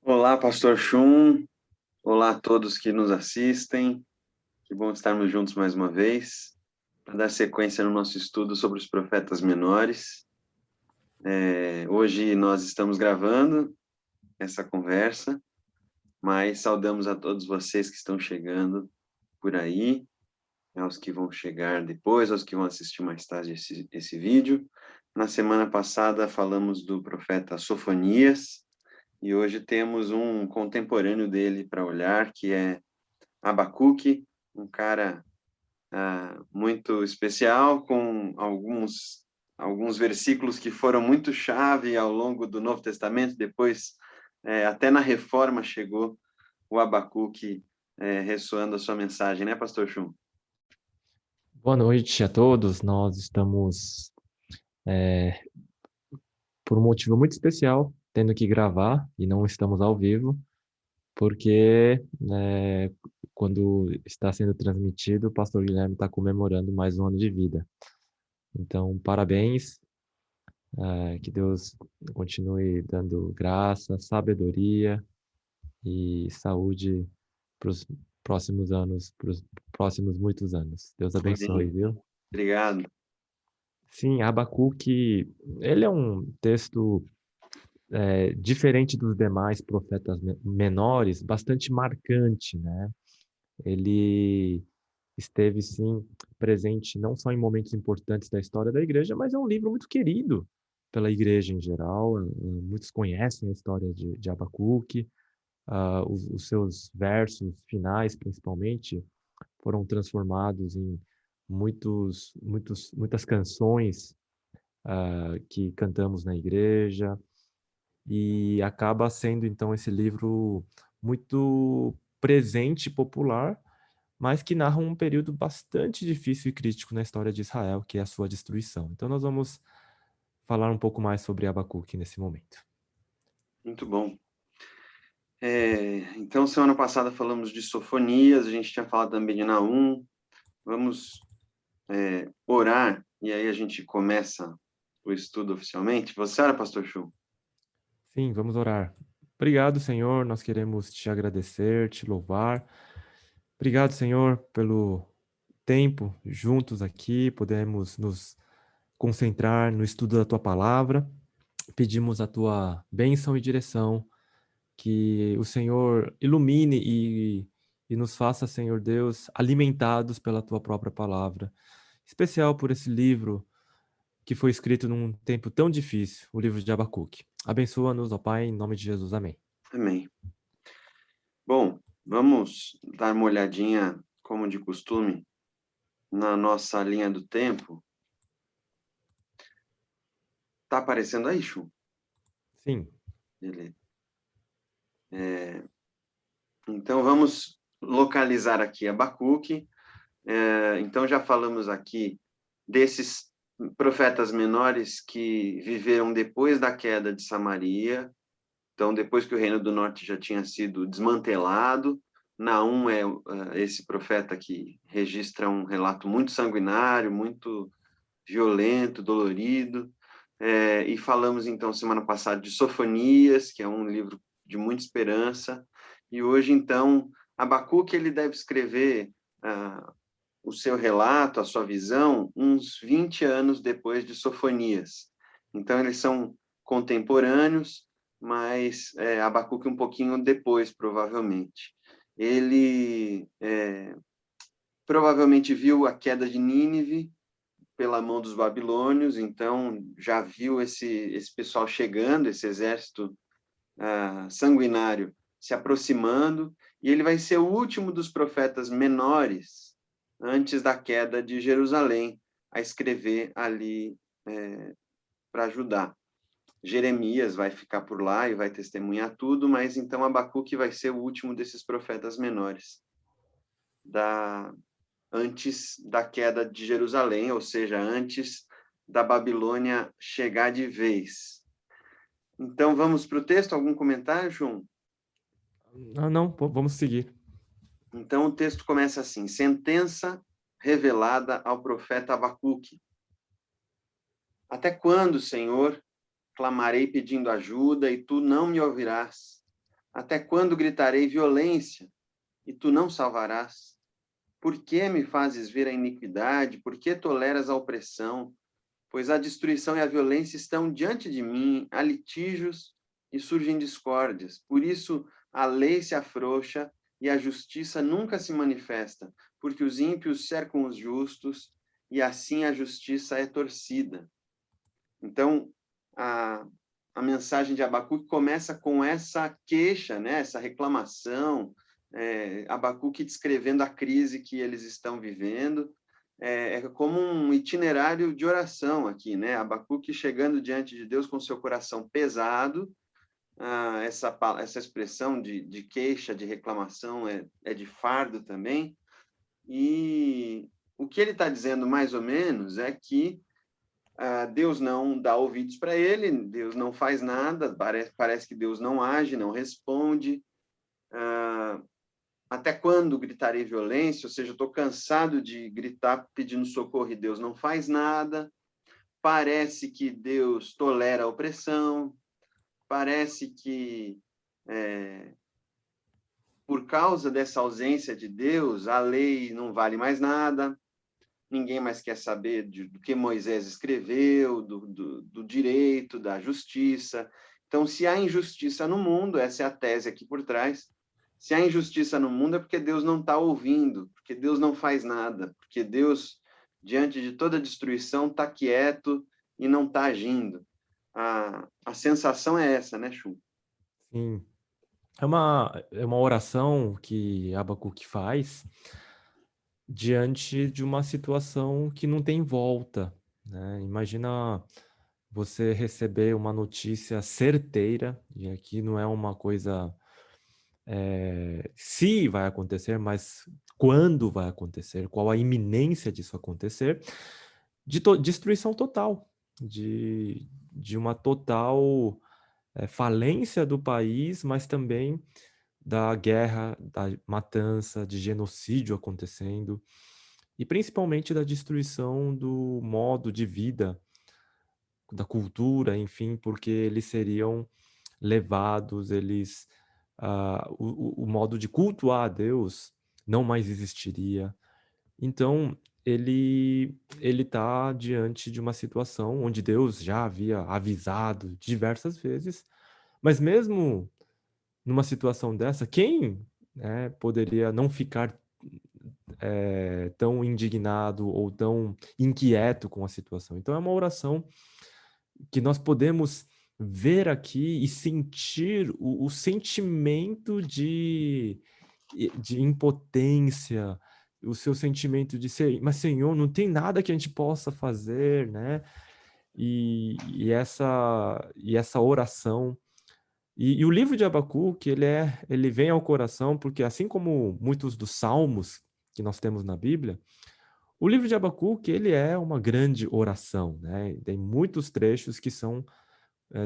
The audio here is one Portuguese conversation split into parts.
Olá, Pastor Chum. Olá a todos que nos assistem. Que bom estarmos juntos mais uma vez para dar sequência no nosso estudo sobre os profetas menores. Hoje nós estamos gravando essa conversa, mas saudamos a todos vocês que estão chegando por aí, aos que vão chegar depois, aos que vão assistir mais tarde esse vídeo. Na semana passada falamos do profeta Sofonias e hoje temos um contemporâneo dele para olhar, que é Abacuque, um cara muito especial, com alguns versículos que foram muito chave ao longo do Novo Testamento. Depois, até na Reforma chegou o Abacuque ressoando a sua mensagem, né, Pastor Chum? Boa noite a todos. Nós estamos, por um motivo muito especial, tendo que gravar e não estamos ao vivo, porque quando está sendo transmitido, o pastor Guilherme está comemorando mais um ano de vida. Então, parabéns, que Deus continue dando graça, sabedoria e saúde para os próximos anos, para os próximos muitos anos. Deus abençoe, Amém. viu? Obrigado. Sim, Abacuque, ele é um texto diferente dos demais profetas menores, bastante marcante, né? Ele esteve, sim, presente não só em momentos importantes da história da igreja, mas é um livro muito querido pela igreja em geral. Muitos conhecem a história de Abacuque, os seus versos finais, principalmente, foram transformados em muitas canções que cantamos na igreja, e acaba sendo, então, esse livro muito presente e popular, mas que narra um período bastante difícil e crítico na história de Israel, que é a sua destruição. Então, nós vamos falar um pouco mais sobre Abacuque nesse momento. Muito bom. Então, semana passada falamos de Sofonias, a gente tinha falado também de Naum. Vamos orar, e aí a gente começa o estudo oficialmente. Você ora, Pastor Chum? Sim, vamos orar. Obrigado, Senhor, nós queremos te agradecer, te louvar. Obrigado, Senhor, pelo tempo juntos aqui, podemos nos concentrar no estudo da tua palavra. Pedimos a tua bênção e direção, que o Senhor ilumine e nos faça, Senhor Deus, alimentados pela tua própria palavra. Especial por esse livro que foi escrito num tempo tão difícil, o livro de Abacuque. Abençoa-nos, ó Pai, em nome de Jesus. Amém. Amém. Bom, vamos dar uma olhadinha, como de costume, na nossa linha do tempo. Tá aparecendo aí, Chu? Sim, Beleza. Então, vamos localizar aqui Abacuque. Então, já falamos aqui desses profetas menores que viveram depois da queda de Samaria. Então, depois que o Reino do Norte já tinha sido desmantelado, Naum é esse profeta que registra um relato muito sanguinário, muito violento, dolorido. E falamos, então, semana passada de Sofonias, que é um livro de muita esperança. E hoje, então, Abacuque ele deve escrever o seu relato, a sua visão, uns 20 anos depois de Sofonias. Então, eles são contemporâneos, mas Abacuque um pouquinho depois, provavelmente. Ele provavelmente viu a queda de Nínive pela mão dos babilônios, então já viu esse pessoal chegando, esse exército sanguinário se aproximando, e ele vai ser o último dos profetas menores antes da queda de Jerusalém a escrever ali para Judá. Jeremias vai ficar por lá e vai testemunhar tudo, mas então Abacuque vai ser o último desses profetas menores antes da queda de Jerusalém, ou seja, antes da Babilônia chegar de vez. Então, vamos para o texto? Algum comentário, João? não, vamos seguir. Então, o texto começa assim: sentença revelada ao profeta Abacuque. Até quando, Senhor, clamarei pedindo ajuda e tu não me ouvirás? Até quando gritarei violência e tu não salvarás? Por que me fazes ver a iniquidade? Por que toleras a opressão? Pois a destruição e a violência estão diante de mim, há litígios e surgem discórdias. Por isso a lei se afrouxa e a justiça nunca se manifesta, porque os ímpios cercam os justos e assim a justiça é torcida. Então, a mensagem de Abacuque começa com essa queixa, né? Essa reclamação, Abacuque descrevendo a crise que eles estão vivendo, é como um itinerário de oração aqui, né? Abacuque chegando diante de Deus com seu coração pesado, essa expressão de queixa, de reclamação é de fardo também, e o que ele está dizendo mais ou menos é que Deus não dá ouvidos para ele, Deus não faz nada, parece que Deus não age, não responde. Até quando gritarei violência? Ou seja, estou cansado de gritar pedindo socorro e Deus não faz nada. Parece que Deus tolera a opressão, parece que, por causa dessa ausência de Deus, a lei não vale mais nada, ninguém mais quer saber do que Moisés escreveu, do direito, da justiça. Então, se há injustiça no mundo, essa é a tese aqui por trás, se há injustiça no mundo é porque Deus não está ouvindo, porque Deus não faz nada, porque Deus, diante de toda destruição, está quieto e não está agindo. A sensação é essa, né, Chu? Sim. É uma oração que Abacuque faz diante de uma situação que não tem volta, né? Imagina você receber uma notícia certeira, e aqui não é uma coisa se vai acontecer, mas quando vai acontecer, qual a iminência disso acontecer, de destruição total, de uma total falência do país, mas também da guerra, da matança, de genocídio acontecendo, e principalmente da destruição do modo de vida, da cultura, enfim, porque eles seriam levados, o modo de cultuar a Deus não mais existiria. Então, ele está diante de uma situação onde Deus já havia avisado diversas vezes, mas mesmo numa situação dessa, quem, né, poderia não ficar tão indignado ou tão inquieto com a situação? Então, é uma oração que nós podemos ver aqui e sentir o sentimento de impotência, o seu sentimento de ser, mas Senhor, não tem nada que a gente possa fazer, né? E essa oração. E o livro de Abacuque, ele vem ao coração, porque assim como muitos dos salmos que nós temos na Bíblia, o livro de Abacuque, ele é uma grande oração, né? Tem muitos trechos que são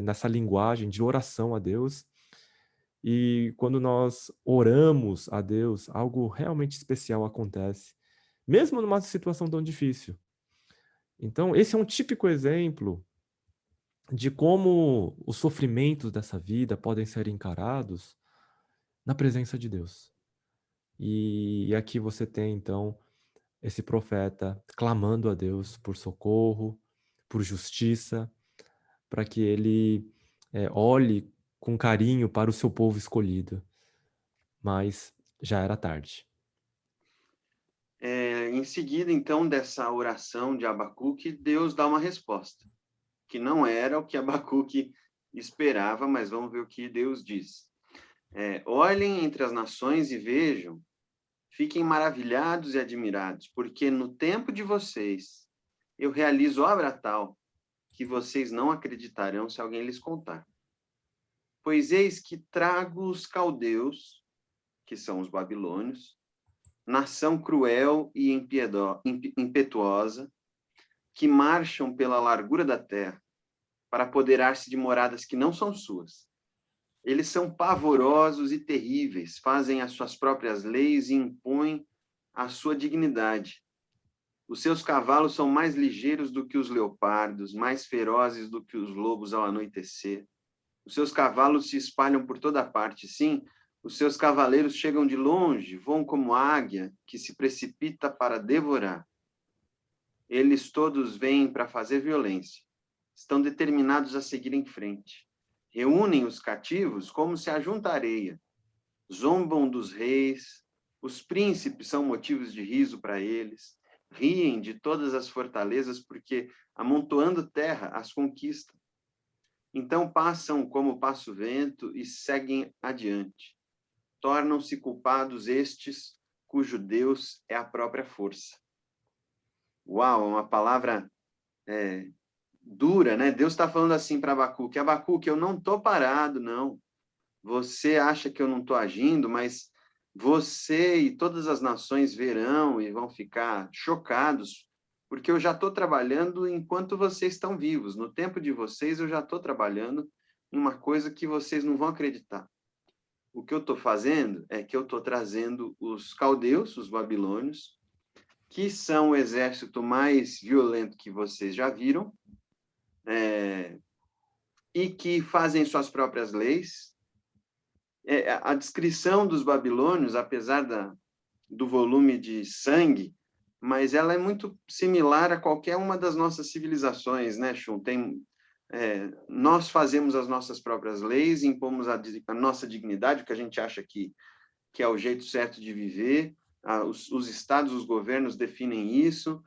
nessa linguagem de oração a Deus. E quando nós oramos a Deus, algo realmente especial acontece, mesmo numa situação tão difícil. Então, esse é um típico exemplo de como os sofrimentos dessa vida podem ser encarados na presença de Deus. E aqui você tem, então, esse profeta clamando a Deus por socorro, por justiça, para que ele olhe com carinho para o seu povo escolhido. Mas já era tarde. Em seguida, então, dessa oração de Abacuque, Deus dá uma resposta, que não era o que Abacuque esperava, mas vamos ver o que Deus diz. Olhem entre as nações e vejam, fiquem maravilhados e admirados, porque no tempo de vocês eu realizo obra tal que vocês não acreditarão se alguém lhes contar. Pois eis que trago os caldeus, que são os babilônios, nação cruel e impetuosa, que marcham pela largura da terra para apoderar-se de moradas que não são suas. Eles são pavorosos e terríveis, fazem as suas próprias leis e impõem a sua dignidade. Os seus cavalos são mais ligeiros do que os leopardos, mais ferozes do que os lobos ao anoitecer. Os seus cavalos se espalham por toda parte. Sim, os seus cavaleiros chegam de longe, voam como águia que se precipita para devorar. Eles todos vêm para fazer violência. Estão determinados a seguir em frente. Reúnem os cativos como se ajunta areia. Zombam dos reis. Os príncipes são motivos de riso para eles. Riem de todas as fortalezas porque, amontoando terra, as conquistam. Então passam como passa o vento e seguem adiante. Tornam-se culpados estes, cujo Deus é a própria força. Uau, uma palavra dura, né? Deus está falando assim para Abacuque: Abacuque, eu não estou parado, não. Você acha que eu não estou agindo, mas você e todas as nações verão e vão ficar chocados, porque eu já estou trabalhando enquanto vocês estão vivos. No tempo de vocês, eu já estou trabalhando em uma coisa que vocês não vão acreditar. O que eu estou fazendo é que eu estou trazendo os caldeus, os babilônios, que são o exército mais violento que vocês já viram, e que fazem suas próprias leis. A descrição dos babilônios, apesar do volume de sangue, mas ela é muito similar a qualquer uma das nossas civilizações, né, Shun? Nós fazemos as nossas próprias leis, impomos a nossa dignidade, o que a gente acha que é o jeito certo de viver. Os estados, os governos definem isso,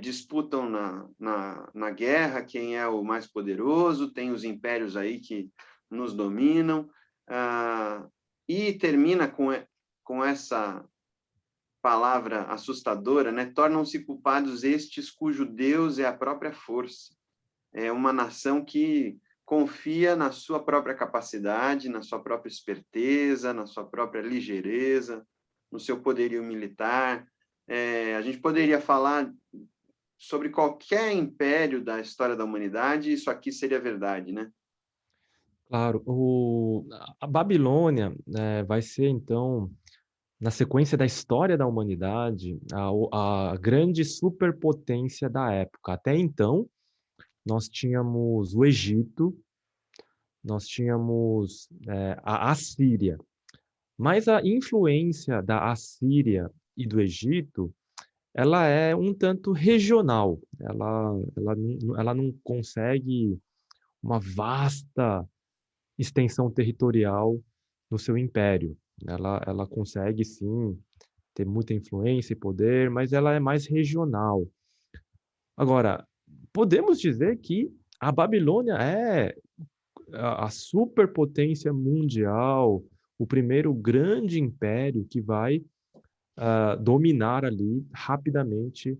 disputam na guerra quem é o mais poderoso, tem os impérios aí que nos dominam, e termina com essa palavra assustadora, né? Tornam-se culpados estes cujo Deus é a própria força. É uma nação que confia na sua própria capacidade, na sua própria esperteza, na sua própria ligeireza, no seu poderio militar. A gente poderia falar sobre qualquer império da história da humanidade, isso aqui seria verdade, né? Claro, a Babilônia, vai ser então, na sequência da história da humanidade, a grande superpotência da época. Até então, nós tínhamos o Egito, nós tínhamos, a Assíria, mas a influência da Assíria e do Egito, ela é um tanto regional, ela não consegue uma vasta extensão territorial no seu império. Ela consegue sim ter muita influência e poder, mas ela é mais regional. Agora, podemos dizer que a Babilônia é a superpotência mundial, o primeiro grande império que vai dominar ali rapidamente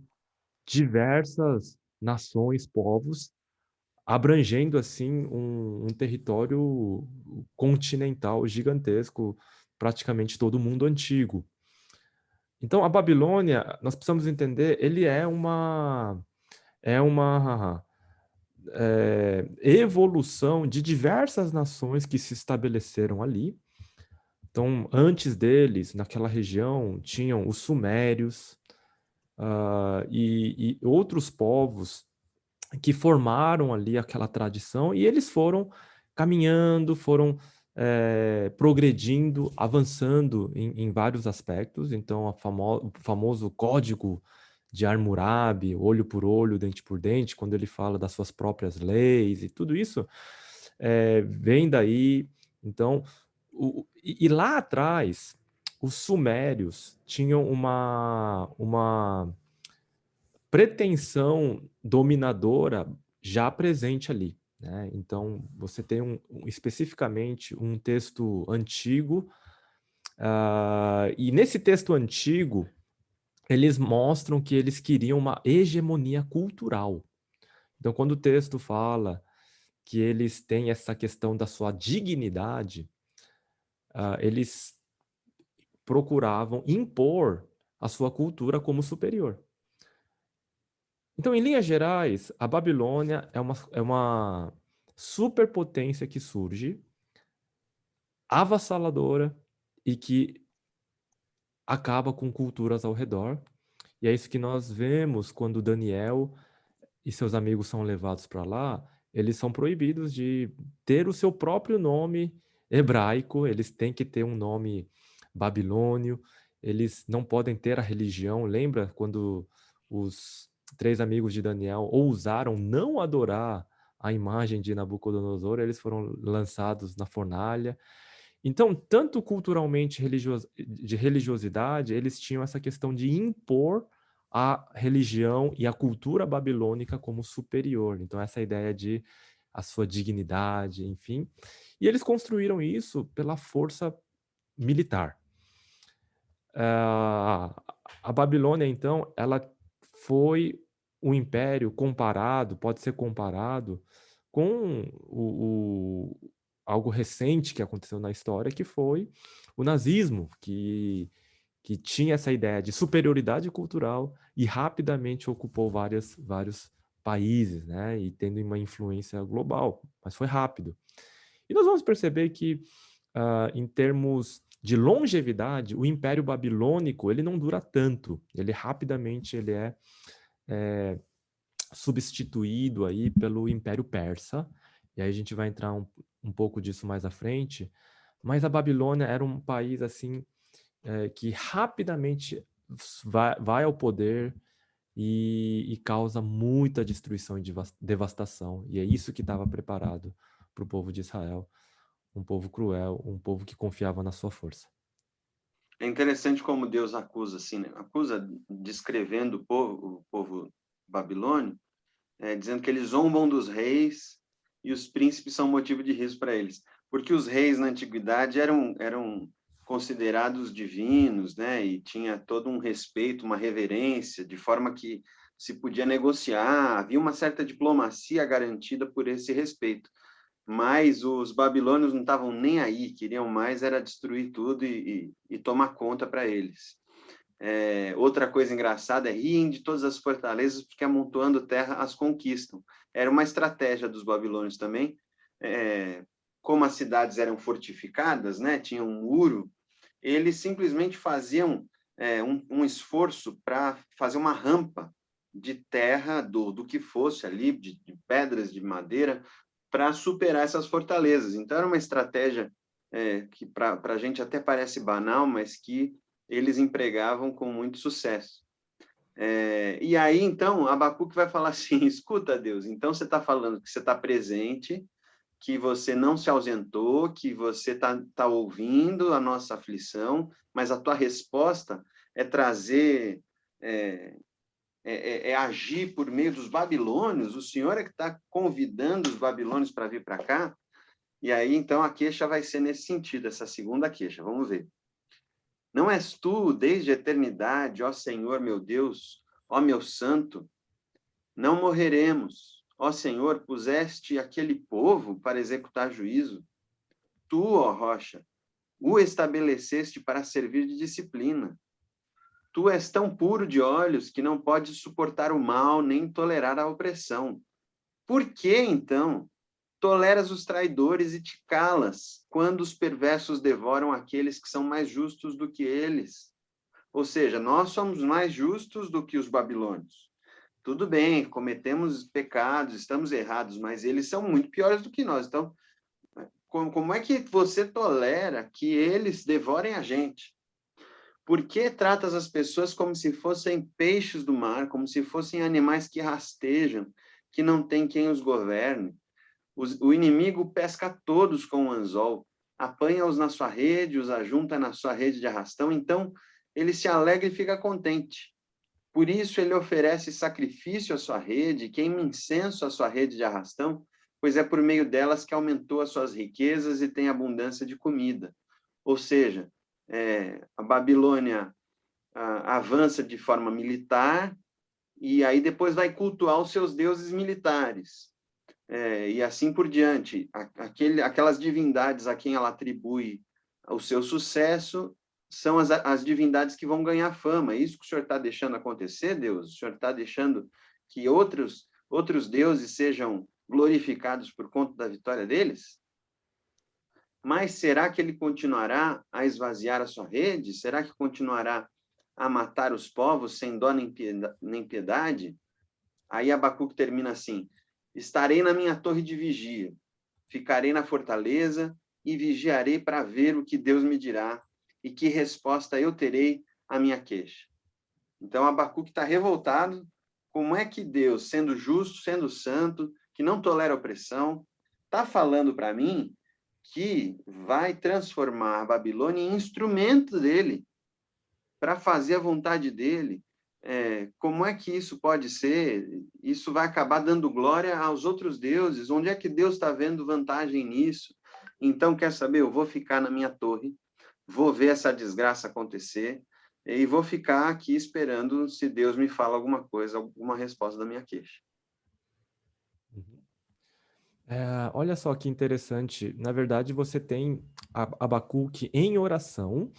diversas nações, povos, abrangendo assim um território continental gigantesco, praticamente todo o mundo antigo. Então, a Babilônia, nós precisamos entender, ele é uma evolução de diversas nações que se estabeleceram ali. Então, antes deles, naquela região, tinham os sumérios, e outros povos que formaram ali aquela tradição, e eles foram caminhando, foram progredindo, avançando em vários aspectos. Então, o famoso código de Hammurabi, olho por olho, dente por dente, quando ele fala das suas próprias leis e tudo isso, vem daí. Então, e lá atrás, os sumérios tinham uma pretensão dominadora já presente ali, né? Então, você tem especificamente um texto antigo, e nesse texto antigo, eles mostram que eles queriam uma hegemonia cultural. Então, quando o texto fala que eles têm essa questão da sua dignidade, eles procuravam impor a sua cultura como superior. Então, em linhas gerais, a Babilônia é uma superpotência que surge, avassaladora, e que acaba com culturas ao redor. E é isso que nós vemos quando Daniel e seus amigos são levados para lá, eles são proibidos de ter o seu próprio nome hebraico, eles têm que ter um nome babilônio, eles não podem ter a religião. Lembra quando os 3 amigos de Daniel ousaram não adorar a imagem de Nabucodonosor, eles foram lançados na fornalha. Então, tanto culturalmente de religiosidade, eles tinham essa questão de impor a religião e a cultura babilônica como superior. Então, essa ideia de a sua dignidade, enfim. E eles construíram isso pela força militar. Ah, a Babilônia, então, ela foi um império comparado, pode ser comparado com algo recente que aconteceu na história, que foi o nazismo, que tinha essa ideia de superioridade cultural e rapidamente ocupou vários países, né, e tendo uma influência global, mas foi rápido. E nós vamos perceber que, em termos de longevidade, o Império Babilônico, ele não dura tanto, ele rapidamente ele é substituído aí pelo Império Persa, e aí a gente vai entrar um pouco disso mais à frente, mas a Babilônia era um país, assim, que rapidamente vai ao poder e causa muita destruição e devastação, e é isso que estava preparado para o povo de Israel, um povo cruel, um povo que confiava na sua força. É interessante como Deus acusa, assim, né? Acusa descrevendo o povo babilônio, dizendo que eles zombam dos reis e os príncipes são motivo de riso para eles. Porque os reis na antiguidade eram considerados divinos, né? E tinha todo um respeito, uma reverência, de forma que se podia negociar, havia uma certa diplomacia garantida por esse respeito. Mas os babilônios não estavam nem aí, queriam mais era destruir tudo e tomar conta para eles. Outra coisa engraçada é riem de todas as fortalezas, porque amontoando terra as conquistam. Era uma estratégia dos babilônios também. Como as cidades eram fortificadas, né, tinham um muro, eles simplesmente faziam um esforço para fazer uma rampa de terra, do que fosse ali, de pedras, de madeira, para superar essas fortalezas. Então, era uma estratégia que para a gente até parece banal, mas que eles empregavam com muito sucesso. E aí, então, Abacuque vai falar assim, escuta, Deus, então você está falando que você está presente, que você não se ausentou, que você está ouvindo a nossa aflição, mas a tua resposta é trazer, agir por meio dos babilônios, o Senhor é que está convidando os babilônios para vir para cá, e aí, então, a queixa vai ser nesse sentido, essa segunda queixa, vamos ver. Não és tu, desde a eternidade, ó Senhor, meu Deus, ó meu santo, não morreremos. Ó Senhor, puseste aquele povo para executar juízo. Tu, ó rocha, o estabeleceste para servir de disciplina. Tu és tão puro de olhos que não podes suportar o mal nem tolerar a opressão. Por que, então, toleras os traidores e te calas quando os perversos devoram aqueles que são mais justos do que eles? Ou seja, nós somos mais justos do que os babilônios. Tudo bem, cometemos pecados, estamos errados, mas eles são muito piores do que nós. Então, como é que você tolera que eles devorem a gente? Por que tratas as pessoas como se fossem peixes do mar, como se fossem animais que rastejam, que não tem quem os governe? O inimigo pesca todos com o anzol, apanha-os na sua rede, os ajunta na sua rede de arrastão, então ele se alegra e fica contente. Por isso ele oferece sacrifício à sua rede, queima incenso à sua rede de arrastão, pois é por meio delas que aumentou as suas riquezas e tem abundância de comida. Ou seja, a Babilônia avança de forma militar e aí depois vai cultuar os seus deuses militares. E assim por diante. Aquelas divindades a quem ela atribui o seu sucesso são as divindades que vão ganhar fama. É isso que o Senhor está deixando acontecer, Deus? O Senhor está deixando que outros deuses sejam glorificados por conta da vitória deles? Mas será que ele continuará a esvaziar a sua rede? Será que continuará a matar os povos sem dó nem piedade? Aí Abacuque termina assim: Estarei na minha torre de vigia, ficarei na fortaleza e vigiarei para ver o que Deus me dirá e que resposta eu terei à minha queixa. Então, Abacuque está revoltado. Como é que Deus, sendo justo, sendo santo, que não tolera opressão, está falando para mim que vai transformar a Babilônia em instrumento dele, para fazer a vontade dele? Como é que isso pode ser? Isso vai acabar dando glória aos outros deuses. Onde é que Deus está vendo vantagem nisso? Então, quer saber? Eu vou ficar na minha torre, vou ver essa desgraça acontecer e vou ficar aqui esperando se Deus me fala alguma coisa, alguma resposta da minha queixa. Olha só que interessante. Na verdade, você tem Abacuque em oração,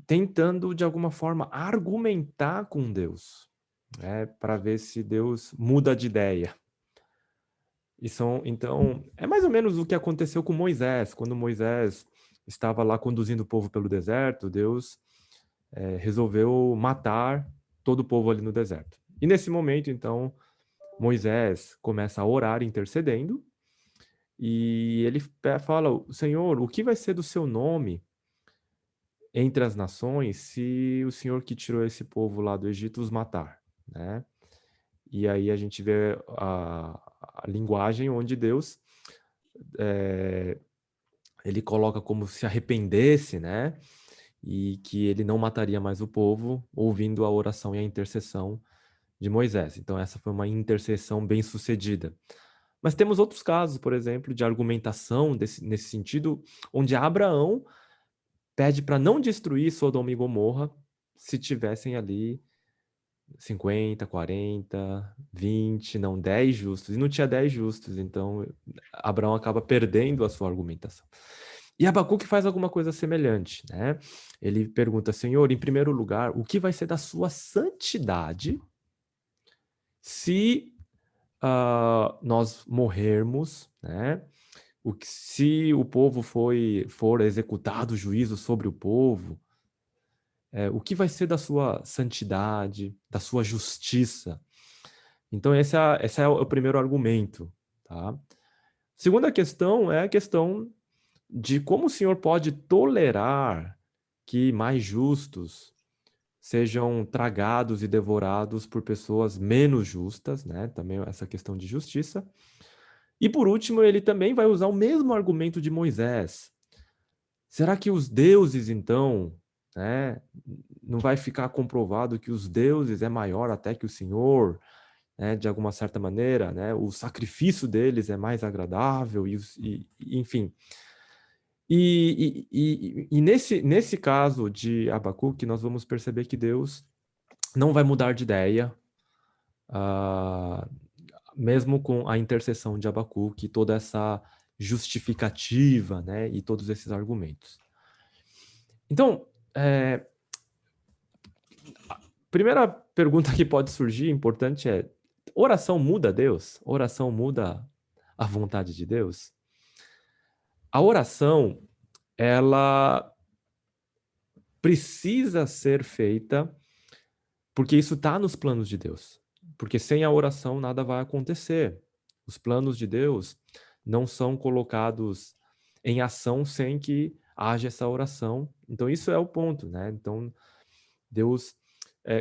tentando, de alguma forma, argumentar com Deus, né, para ver se Deus muda de ideia. Então, é mais ou menos o que aconteceu com Moisés. Quando Moisés estava lá conduzindo o povo pelo deserto, Deus resolveu matar todo o povo ali no deserto. E nesse momento, então, Moisés começa a orar intercedendo, e ele fala: Senhor, o que vai ser do seu nome entre as nações se o Senhor que tirou esse povo lá do Egito os matar, né? E aí a gente vê a linguagem onde Deus ele coloca como se arrependesse, né? E que ele não mataria mais o povo, ouvindo a oração e a intercessão de Moisés. Então essa foi uma intercessão bem sucedida. Mas temos outros casos, por exemplo, de argumentação nesse sentido, onde Abraão pede para não destruir Sodoma e Gomorra se tivessem ali 50, 40, 20, não, 10 justos. E não tinha 10 justos, então Abraão acaba perdendo a sua argumentação. E Abacuque faz alguma coisa semelhante, né? Ele pergunta: Senhor, em primeiro lugar, o que vai ser da sua santidade se nós morrermos, né? Se o povo for executado juízo sobre o povo, o que vai ser da sua santidade, da sua justiça? Então, esse é o primeiro argumento, tá? Segunda questão é a questão de como o Senhor pode tolerar que mais justos sejam tragados e devorados por pessoas menos justas, né? Também essa questão de justiça. E por último, ele também vai usar o mesmo argumento de Moisés. Será que os deuses, então, né, não vai ficar comprovado que os deuses é maior até que o Senhor, né, de alguma certa maneira, né? O sacrifício deles é mais agradável, enfim. E nesse caso de Abacuque, nós vamos perceber que Deus não vai mudar de ideia, mesmo com a intercessão de Abacuque, toda essa justificativa, né, e todos esses argumentos. Então, a primeira pergunta que pode surgir, importante, é: oração muda Deus? Oração muda a vontade de Deus? A oração, ela precisa ser feita porque isso está nos planos de Deus. Porque sem a oração nada vai acontecer. Os planos de Deus não são colocados em ação sem que haja essa oração. Então isso é o ponto, né? Então Deus,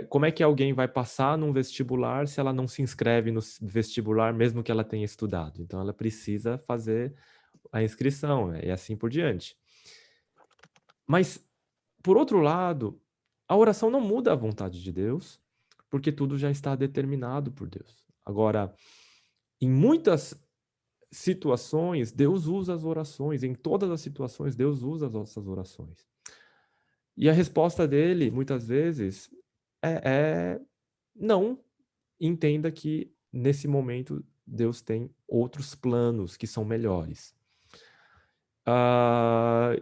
como é que alguém vai passar num vestibular se ela não se inscreve no vestibular mesmo que ela tenha estudado? Então ela precisa fazer a inscrição, né? E assim por diante. Mas, por outro lado, a oração não muda a vontade de Deus, porque tudo já está determinado por Deus. Agora, em muitas situações, Deus usa as orações, em todas as situações, Deus usa as nossas orações. E a resposta dele, muitas vezes, é não. Entenda que, nesse momento, Deus tem outros planos que são melhores. A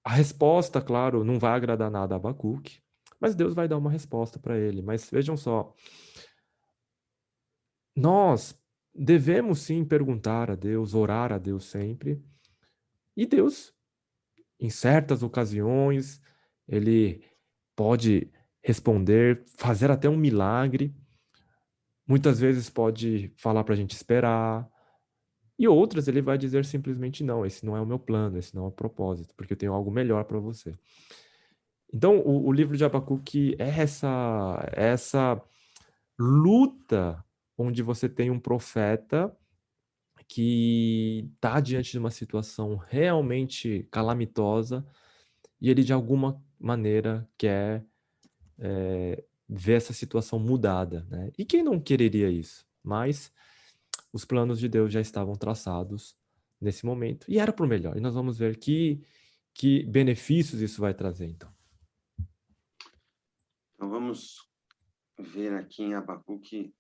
resposta, claro, não vai agradar nada a Abacuque, mas Deus vai dar uma resposta para ele. Mas vejam só, nós devemos sim perguntar a Deus, orar a Deus sempre, e Deus, em certas ocasiões, ele pode responder, fazer até um milagre, Muitas vezes pode falar para a gente esperar, e outras ele vai dizer simplesmente não, esse não é o meu plano, esse não é o propósito, porque eu tenho algo melhor para você. Então, o livro de Abacuque é essa luta onde você tem um profeta que está diante de uma situação realmente calamitosa e ele, de alguma maneira, quer ver essa situação mudada, né? E quem não quereria isso? Mas os planos de Deus já estavam traçados nesse momento e era para o melhor. E nós vamos ver que benefícios isso vai trazer, então. Então, vamos ver aqui em Abacuque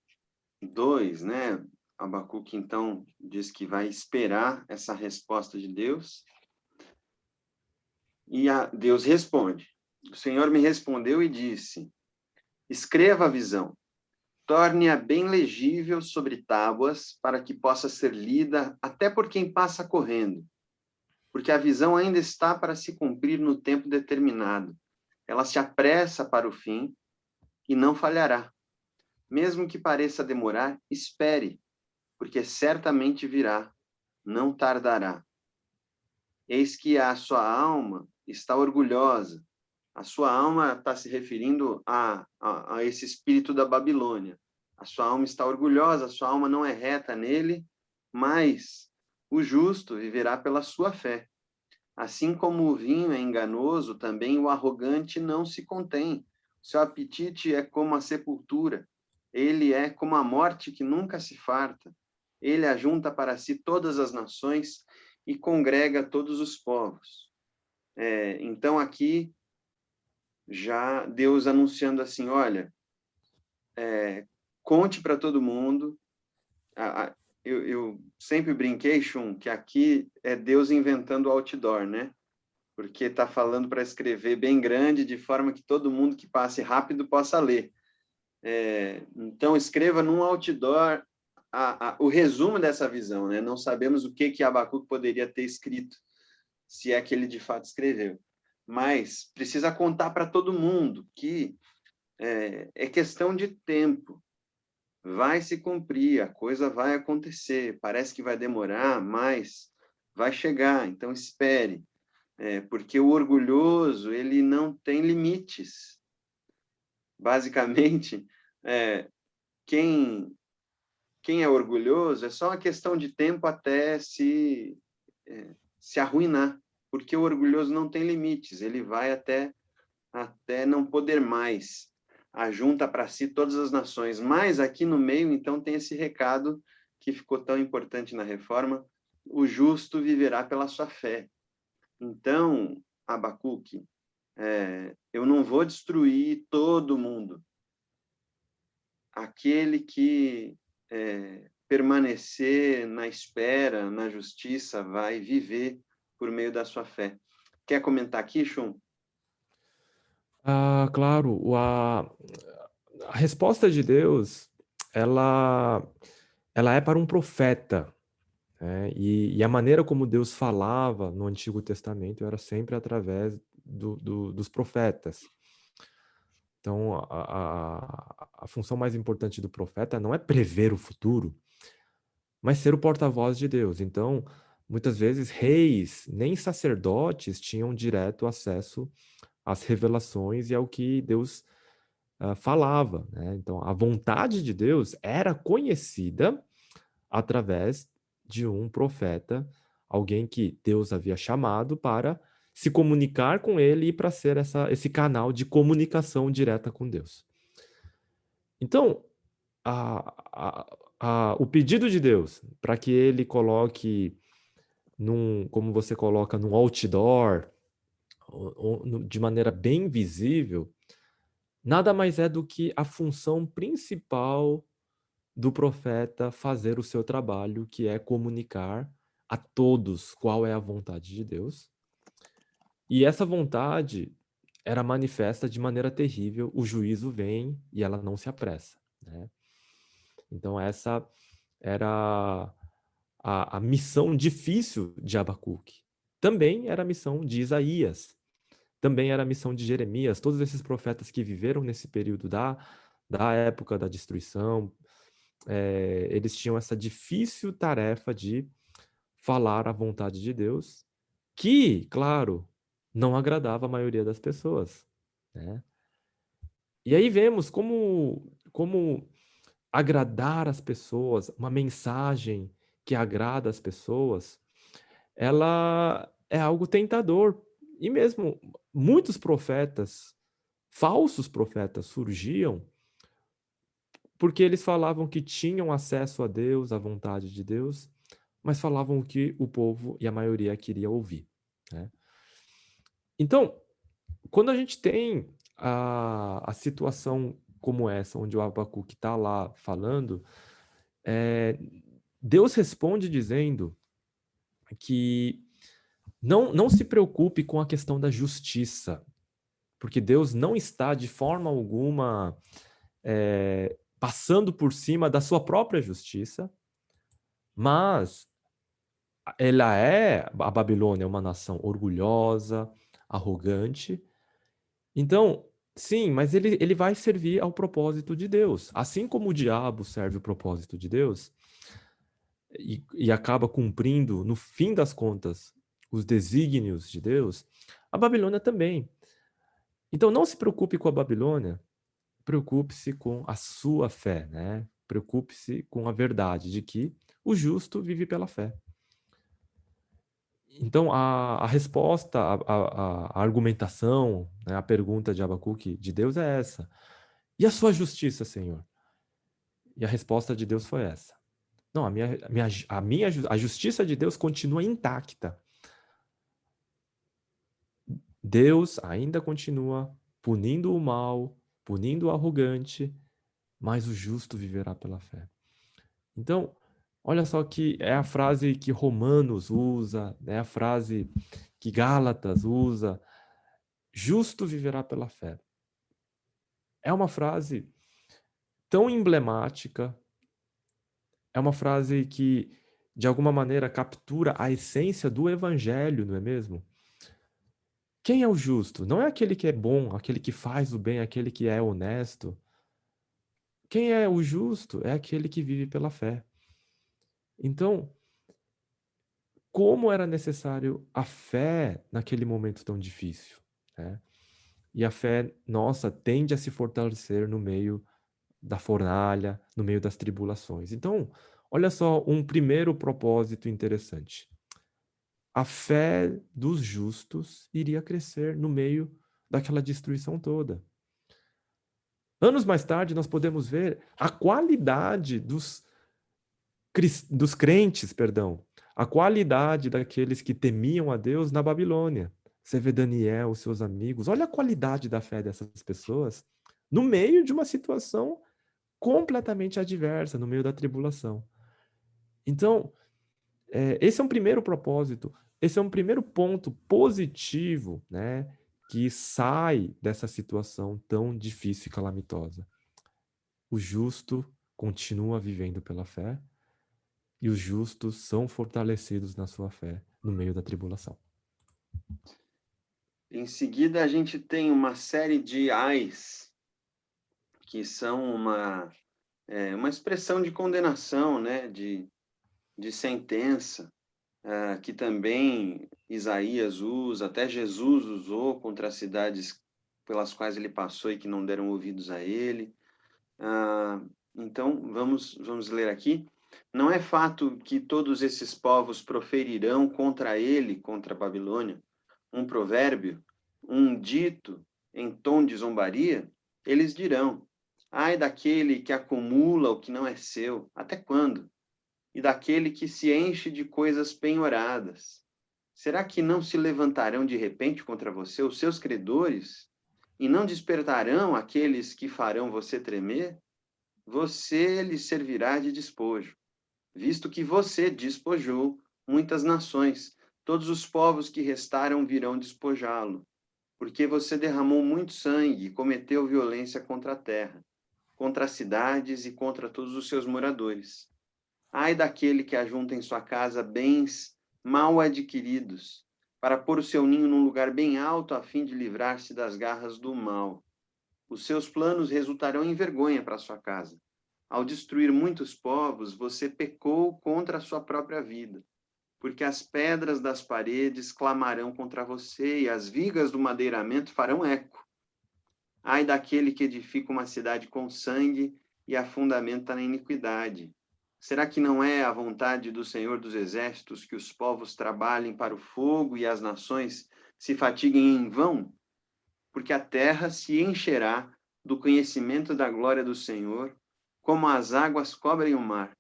2, né? Abacuque, então, diz que vai esperar essa resposta de Deus. E Deus responde. O Senhor me respondeu e disse: escreva a visão, torne-a bem legível sobre tábuas, para que possa ser lida até por quem passa correndo. Porque a visão ainda está para se cumprir no tempo determinado. Ela se apressa para o fim e não falhará. Mesmo que pareça demorar, espere, porque certamente virá, não tardará. Eis que a sua alma está orgulhosa. A sua alma está se referindo a esse espírito da Babilônia. A sua alma está orgulhosa, a sua alma não é reta nele, mas o justo viverá pela sua fé. Assim como o vinho é enganoso, também o arrogante não se contém. Seu apetite é como a sepultura. Ele é como a morte que nunca se farta. Ele ajunta para si todas as nações e congrega todos os povos. Então, aqui, já Deus anunciando assim, olha, conte para todo mundo. Eu sempre brinquei, Shun, que aqui é Deus inventando outdoor, né? Porque está falando para escrever bem grande, de forma que todo mundo que passe rápido possa ler. Então, escreva num outdoor o resumo dessa visão, né? Não sabemos o que Abacuque poderia ter escrito, se é que ele de fato escreveu. Mas precisa contar para todo mundo que é questão de tempo. Vai se cumprir, a coisa vai acontecer. Parece que vai demorar, mas vai chegar. Então, espere. Porque o orgulhoso, ele não tem limites. Basicamente, quem é orgulhoso é só uma questão de tempo até se arruinar, porque o orgulhoso não tem limites, ele vai até não poder mais. Ajunta para si todas as nações. Mas aqui no meio, então, tem esse recado que ficou tão importante na reforma: o justo viverá pela sua fé. Então, Abacuque, eu não vou destruir todo mundo. Aquele que permanecer na espera, na justiça, vai viver por meio da sua fé. Quer comentar aqui, Shun? Claro, a resposta de Deus, ela é para um profeta, né? E a maneira como Deus falava no Antigo Testamento era sempre através dos profetas. Então, a função mais importante do profeta não é prever o futuro, mas ser o porta-voz de Deus. Então, muitas vezes, reis, nem sacerdotes tinham direto acesso às revelações e ao que Deus falava, né? Então, a vontade de Deus era conhecida através de um profeta, alguém que Deus havia chamado para se comunicar com ele e para ser esse canal de comunicação direta com Deus. Então, o pedido de Deus para que ele coloque como você coloca, num outdoor, de maneira bem visível, nada mais é do que a função principal do profeta fazer o seu trabalho, que é comunicar a todos qual é a vontade de Deus. E essa vontade era manifesta de maneira terrível, o juízo vem e ela não se apressa, né? Então essa era a missão difícil de Abacuque. Também era a missão de Isaías, também era a missão de Jeremias, todos esses profetas que viveram nesse período da época da destruição, eles tinham essa difícil tarefa de falar a vontade de Deus, que, claro, não agradava a maioria das pessoas, né? E aí vemos como agradar as pessoas, uma mensagem que agrada as pessoas, ela é algo tentador. E mesmo muitos profetas, falsos profetas, surgiam porque eles falavam que tinham acesso a Deus, à vontade de Deus, mas falavam o que o povo e a maioria queria ouvir, né? Então, quando a gente tem a situação como essa, onde o Abacuque está lá falando, eh, Deus responde dizendo que não se preocupe com a questão da justiça, porque Deus não está de forma alguma passando por cima da sua própria justiça, mas a Babilônia é uma nação orgulhosa, arrogante. Então, sim, mas ele vai servir ao propósito de Deus. Assim como o diabo serve o propósito de Deus e acaba cumprindo, no fim das contas, os desígnios de Deus, a Babilônia também. Então, não se preocupe com a Babilônia, preocupe-se com a sua fé, né? Preocupe-se com a verdade de que o justo vive pela fé. Então, a resposta, a argumentação, né, a pergunta de Abacuque de Deus é essa. E a sua justiça, Senhor? E a resposta de Deus foi essa. Não, a justiça de Deus continua intacta. Deus ainda continua punindo o mal, punindo o arrogante, mas o justo viverá pela fé. Então, olha só que é a frase que Romanos usa, é a frase que Gálatas usa, justo viverá pela fé. É uma frase tão emblemática, é uma frase que, de alguma maneira, captura a essência do evangelho, não é mesmo? Quem é o justo? Não é aquele que é bom, aquele que faz o bem, aquele que é honesto. Quem é o justo é aquele que vive pela fé. Então, como era necessário a fé naquele momento tão difícil, né? E a fé nossa tende a se fortalecer no meio da fornalha, no meio das tribulações. Então, olha só um primeiro propósito interessante. A fé dos justos iria crescer no meio daquela destruição toda. Anos mais tarde, nós podemos ver a qualidade dos crentes, perdão, a qualidade daqueles que temiam a Deus na Babilônia. Você vê Daniel, seus amigos, olha a qualidade da fé dessas pessoas no meio de uma situação completamente adversa, no meio da tribulação. Então, esse é um primeiro propósito, esse é um primeiro ponto positivo, né, que sai dessa situação tão difícil e calamitosa. O justo continua vivendo pela fé e os justos são fortalecidos na sua fé no meio da tribulação. Em seguida, a gente tem uma série de ais, que são uma expressão de condenação, né, de sentença, que também Isaías usa, até Jesus usou contra as cidades pelas quais ele passou e que não deram ouvidos a ele. Então, vamos ler aqui. Não é fato que todos esses povos proferirão contra ele, contra a Babilônia, um provérbio, um dito em tom de zombaria? Eles dirão: ai daquele que acumula o que não é seu, até quando? E daquele que se enche de coisas penhoradas. Será que não se levantarão de repente contra você os seus credores? E não despertarão aqueles que farão você tremer? Você lhe servirá de despojo, visto que você despojou muitas nações. Todos os povos que restaram virão despojá-lo, porque você derramou muito sangue e cometeu violência contra a terra, contra as cidades e contra todos os seus moradores. Ai daquele que ajunta em sua casa bens mal adquiridos, para pôr o seu ninho num lugar bem alto, a fim de livrar-se das garras do mal. Os seus planos resultarão em vergonha para sua casa. ao destruir muitos povos, você pecou contra a sua própria vida, porque as pedras das paredes clamarão contra você e as vigas do madeiramento farão eco. Ai daquele que edifica uma cidade com sangue e a fundamenta na iniquidade. Será que não é a vontade do Senhor dos Exércitos que os povos trabalhem para o fogo e as nações se fatiguem em vão? Porque a terra se encherá do conhecimento da glória do Senhor, como as águas cobrem o mar.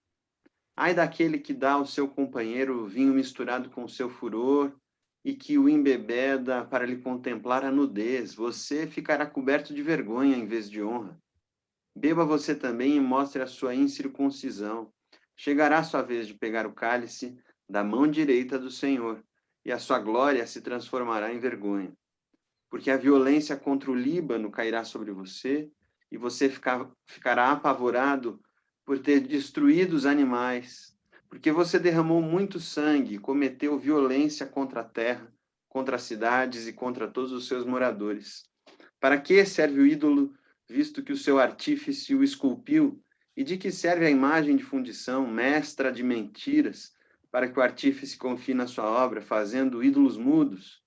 Ai daquele que dá ao seu companheiro vinho misturado com o seu furor e que o embebeda para lhe contemplar a nudez. Você ficará coberto de vergonha em vez de honra. Beba você também e mostre a sua incircuncisão. Chegará a sua vez de pegar o cálice da mão direita do Senhor, e a sua glória se transformará em vergonha. Porque a violência contra o Líbano cairá sobre você, e você ficará apavorado por ter destruído os animais, porque você derramou muito sangue e cometeu violência contra a terra, contra as cidades e contra todos os seus moradores. Para que serve o ídolo, visto que o seu artífice o esculpiu? E de que serve a imagem de fundição, mestra de mentiras, para que o artífice confie na sua obra, fazendo ídolos mudos?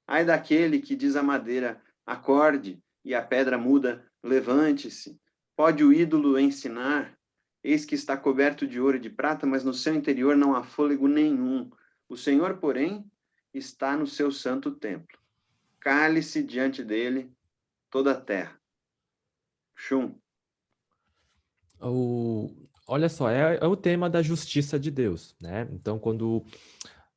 Ai daquele que diz à madeira, acorde, e a pedra muda, levante-se. Pode o ídolo ensinar? Eis que está coberto de ouro e de prata, mas no seu interior não há fôlego nenhum. O Senhor, porém, está no seu santo templo. Cale-se diante dele toda a terra. Shum. Olha só, é o tema da justiça de Deus, né? Então, quando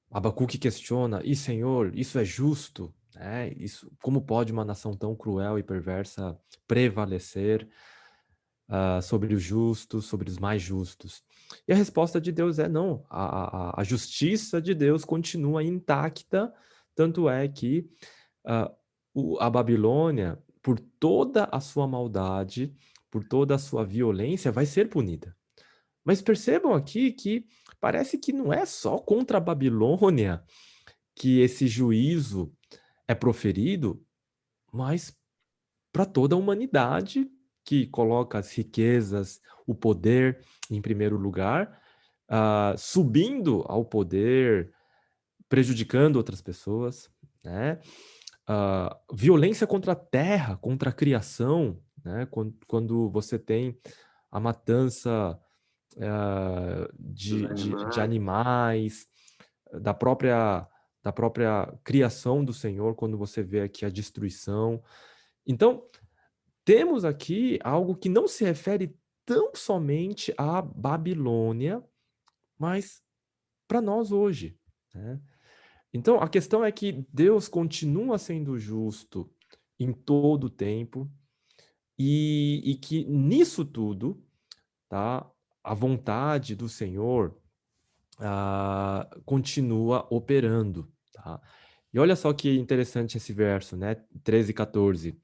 Abacuque questiona, e Senhor, isso é justo? Né? Isso, como pode uma nação tão cruel e perversa prevalecer sobre os justos, sobre os mais justos? E a resposta de Deus é não, a justiça de Deus continua intacta, tanto é que a Babilônia, por toda a sua maldade, por toda a sua violência, vai ser punida. Mas percebam aqui que parece que não é só contra a Babilônia que esse juízo é proferido, mas para toda a humanidade, que coloca as riquezas, o poder em primeiro lugar, subindo ao poder, prejudicando outras pessoas, né? Violência contra a terra, contra a criação, né? Quando você tem a matança de animais, da própria criação do Senhor, quando você vê aqui a destruição. Então, temos aqui algo que não se refere tão somente à Babilônia, mas para nós hoje, né? Então, a questão é que Deus continua sendo justo em todo o tempo e que nisso tudo, tá, a vontade do Senhor continua operando, tá? E olha só que interessante esse verso, né? 13 e 14.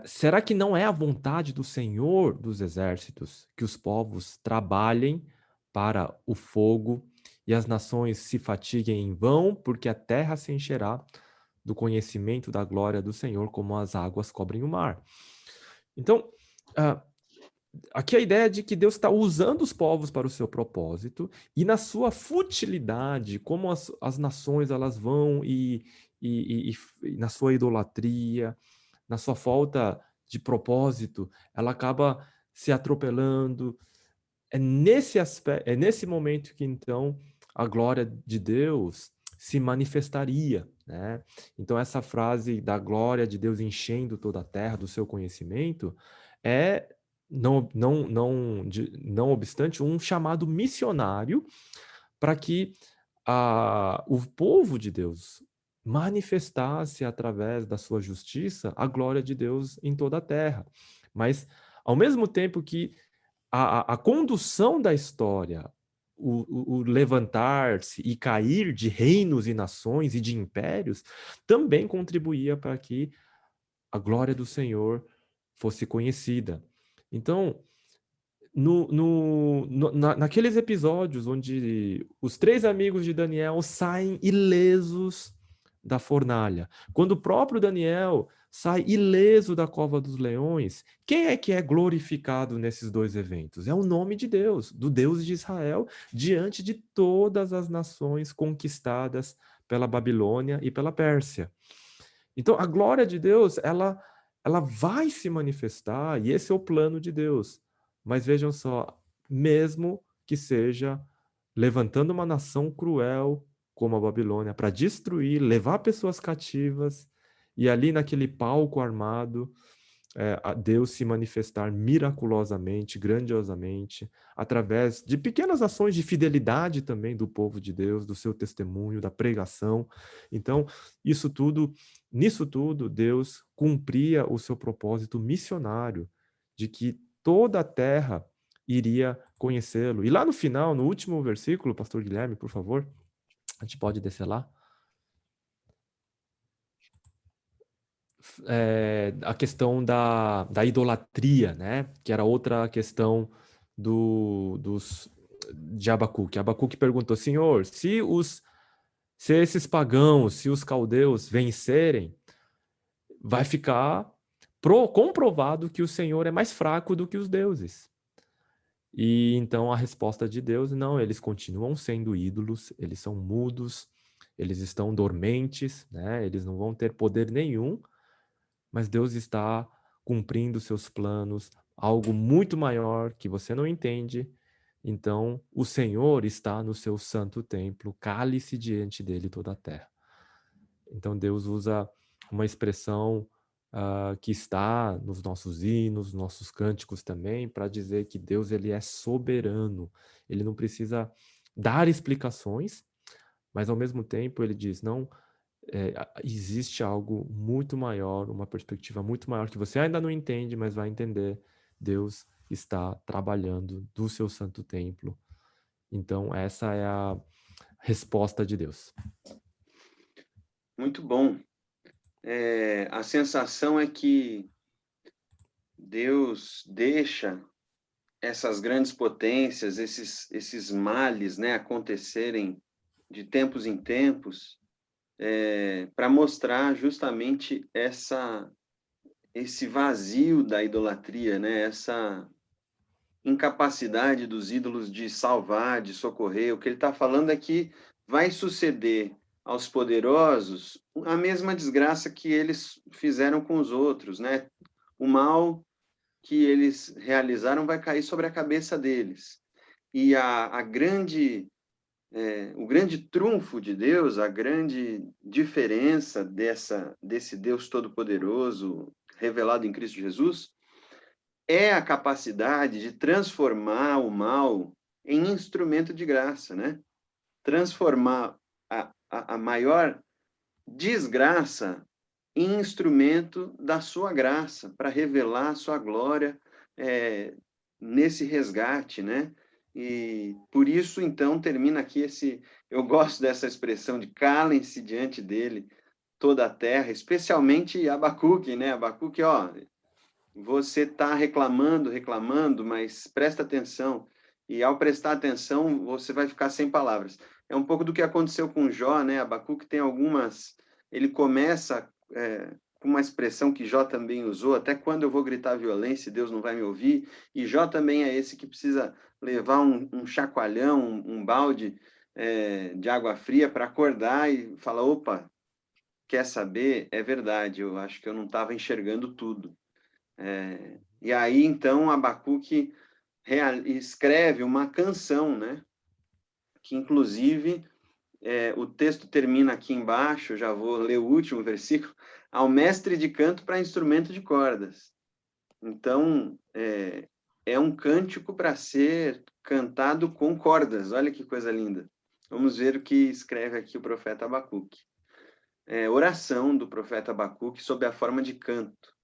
Será que não é a vontade do Senhor dos Exércitos que os povos trabalhem para o fogo e as nações se fatiguem em vão, porque a terra se encherá do conhecimento da glória do Senhor, como as águas cobrem o mar? Então, aqui a ideia de que Deus está usando os povos para o seu propósito e na sua futilidade, como as nações elas vão e na sua idolatria, na sua falta de propósito, ela acaba se atropelando. É nesse aspecto, é nesse momento que então a glória de Deus se manifestaria, né? Então essa frase da glória de Deus enchendo toda a terra do seu conhecimento é não obstante um chamado missionário para que o povo de Deus manifestasse através da sua justiça a glória de Deus em toda a terra. Mas, ao mesmo tempo que a condução da história, o levantar-se e cair de reinos e nações e de impérios, também contribuía para que a glória do Senhor fosse conhecida. Então, naqueles episódios onde os 3 amigos de Daniel saem ilesos da fornalha, quando o próprio Daniel sai ileso da cova dos leões. Quem é que é glorificado nesses dois eventos? É o nome de Deus, do Deus de Israel, diante de todas as nações conquistadas pela Babilônia e pela Pérsia. Então, a glória de Deus, ela vai se manifestar, e esse é o plano de Deus. Mas vejam só, mesmo que seja levantando uma nação cruel como a Babilônia para destruir, levar pessoas cativas, e ali naquele palco armado, a Deus se manifestar miraculosamente, grandiosamente, através de pequenas ações de fidelidade também do povo de Deus, do seu testemunho, da pregação. Então, nisso tudo, Deus cumpria o seu propósito missionário, de que toda a terra iria conhecê-lo. E lá no final, no último versículo, pastor Guilherme, por favor, a gente pode descer lá. A questão da idolatria, né? Que era outra questão de Abacuque. Abacuque perguntou, Senhor, se esses pagãos, se os caldeus vencerem, vai ficar comprovado que o Senhor é mais fraco do que os deuses. E então a resposta de Deus, não, eles continuam sendo ídolos, eles são mudos, eles estão dormentes, né? Eles não vão ter poder nenhum, mas Deus está cumprindo seus planos, algo muito maior que você não entende. Então, o Senhor está no seu santo templo, cale-se diante dele toda a terra. Então, Deus usa uma expressão que está nos nossos hinos, nossos cânticos também, para dizer que Deus ele é soberano. Ele não precisa dar explicações, mas ao mesmo tempo ele diz, não, existe algo muito maior, uma perspectiva muito maior que você ainda não entende, mas vai entender. Deus está trabalhando do seu santo templo. Então, essa é a resposta de Deus. Muito bom. A sensação é que Deus deixa essas grandes potências, esses males, né, acontecerem de tempos em tempos, para mostrar justamente esse vazio da idolatria, né, essa incapacidade dos ídolos de salvar, de socorrer. O que ele está falando é que vai suceder aos poderosos a mesma desgraça que eles fizeram com os outros, né? O mal que eles realizaram vai cair sobre a cabeça deles. E o grande trunfo de Deus, a grande diferença desse Deus Todo-Poderoso revelado em Cristo Jesus, é a capacidade de transformar o mal em instrumento de graça, né? Transformar a maior desgraça em instrumento da sua graça, para revelar a sua glória nesse resgate, né? E por isso, então, termina aqui eu gosto dessa expressão de calem-se diante dele toda a terra, especialmente Abacuque, né? Abacuque, ó, você está reclamando, mas presta atenção. E ao prestar atenção, você vai ficar sem palavras. É um pouco do que aconteceu com Jó, né? Abacuque tem algumas... Ele começa com uma expressão que Jó também usou, até quando eu vou gritar violência, Deus não vai me ouvir. E Jó também é esse que precisa levar um chacoalhão, um balde de água fria para acordar e falar, opa, quer saber? É verdade, eu acho que eu não estava enxergando tudo. E aí, então, Abacuque escreve uma canção, né? Que, inclusive, o texto termina aqui embaixo, já vou ler o último versículo, ao mestre de canto para instrumento de cordas. Então, é um cântico para ser cantado com cordas, olha que coisa linda. Vamos ver o que escreve aqui o profeta Abacuque. Oração do profeta Abacuque sob a forma de canto.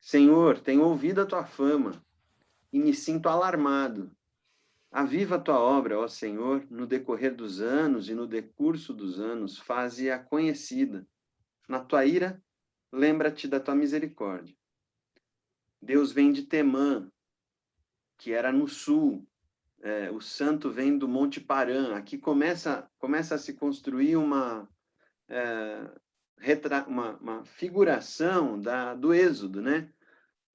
Senhor, tenho ouvido a tua fama e me sinto alarmado. Aviva a tua obra, ó Senhor, no decorrer dos anos e no decurso dos anos, faze-a conhecida. Na tua ira, lembra-te da tua misericórdia. Deus vem de Temã, que era no sul. O santo vem do Monte Parã. Aqui começa a se construir uma figuração do Êxodo, né?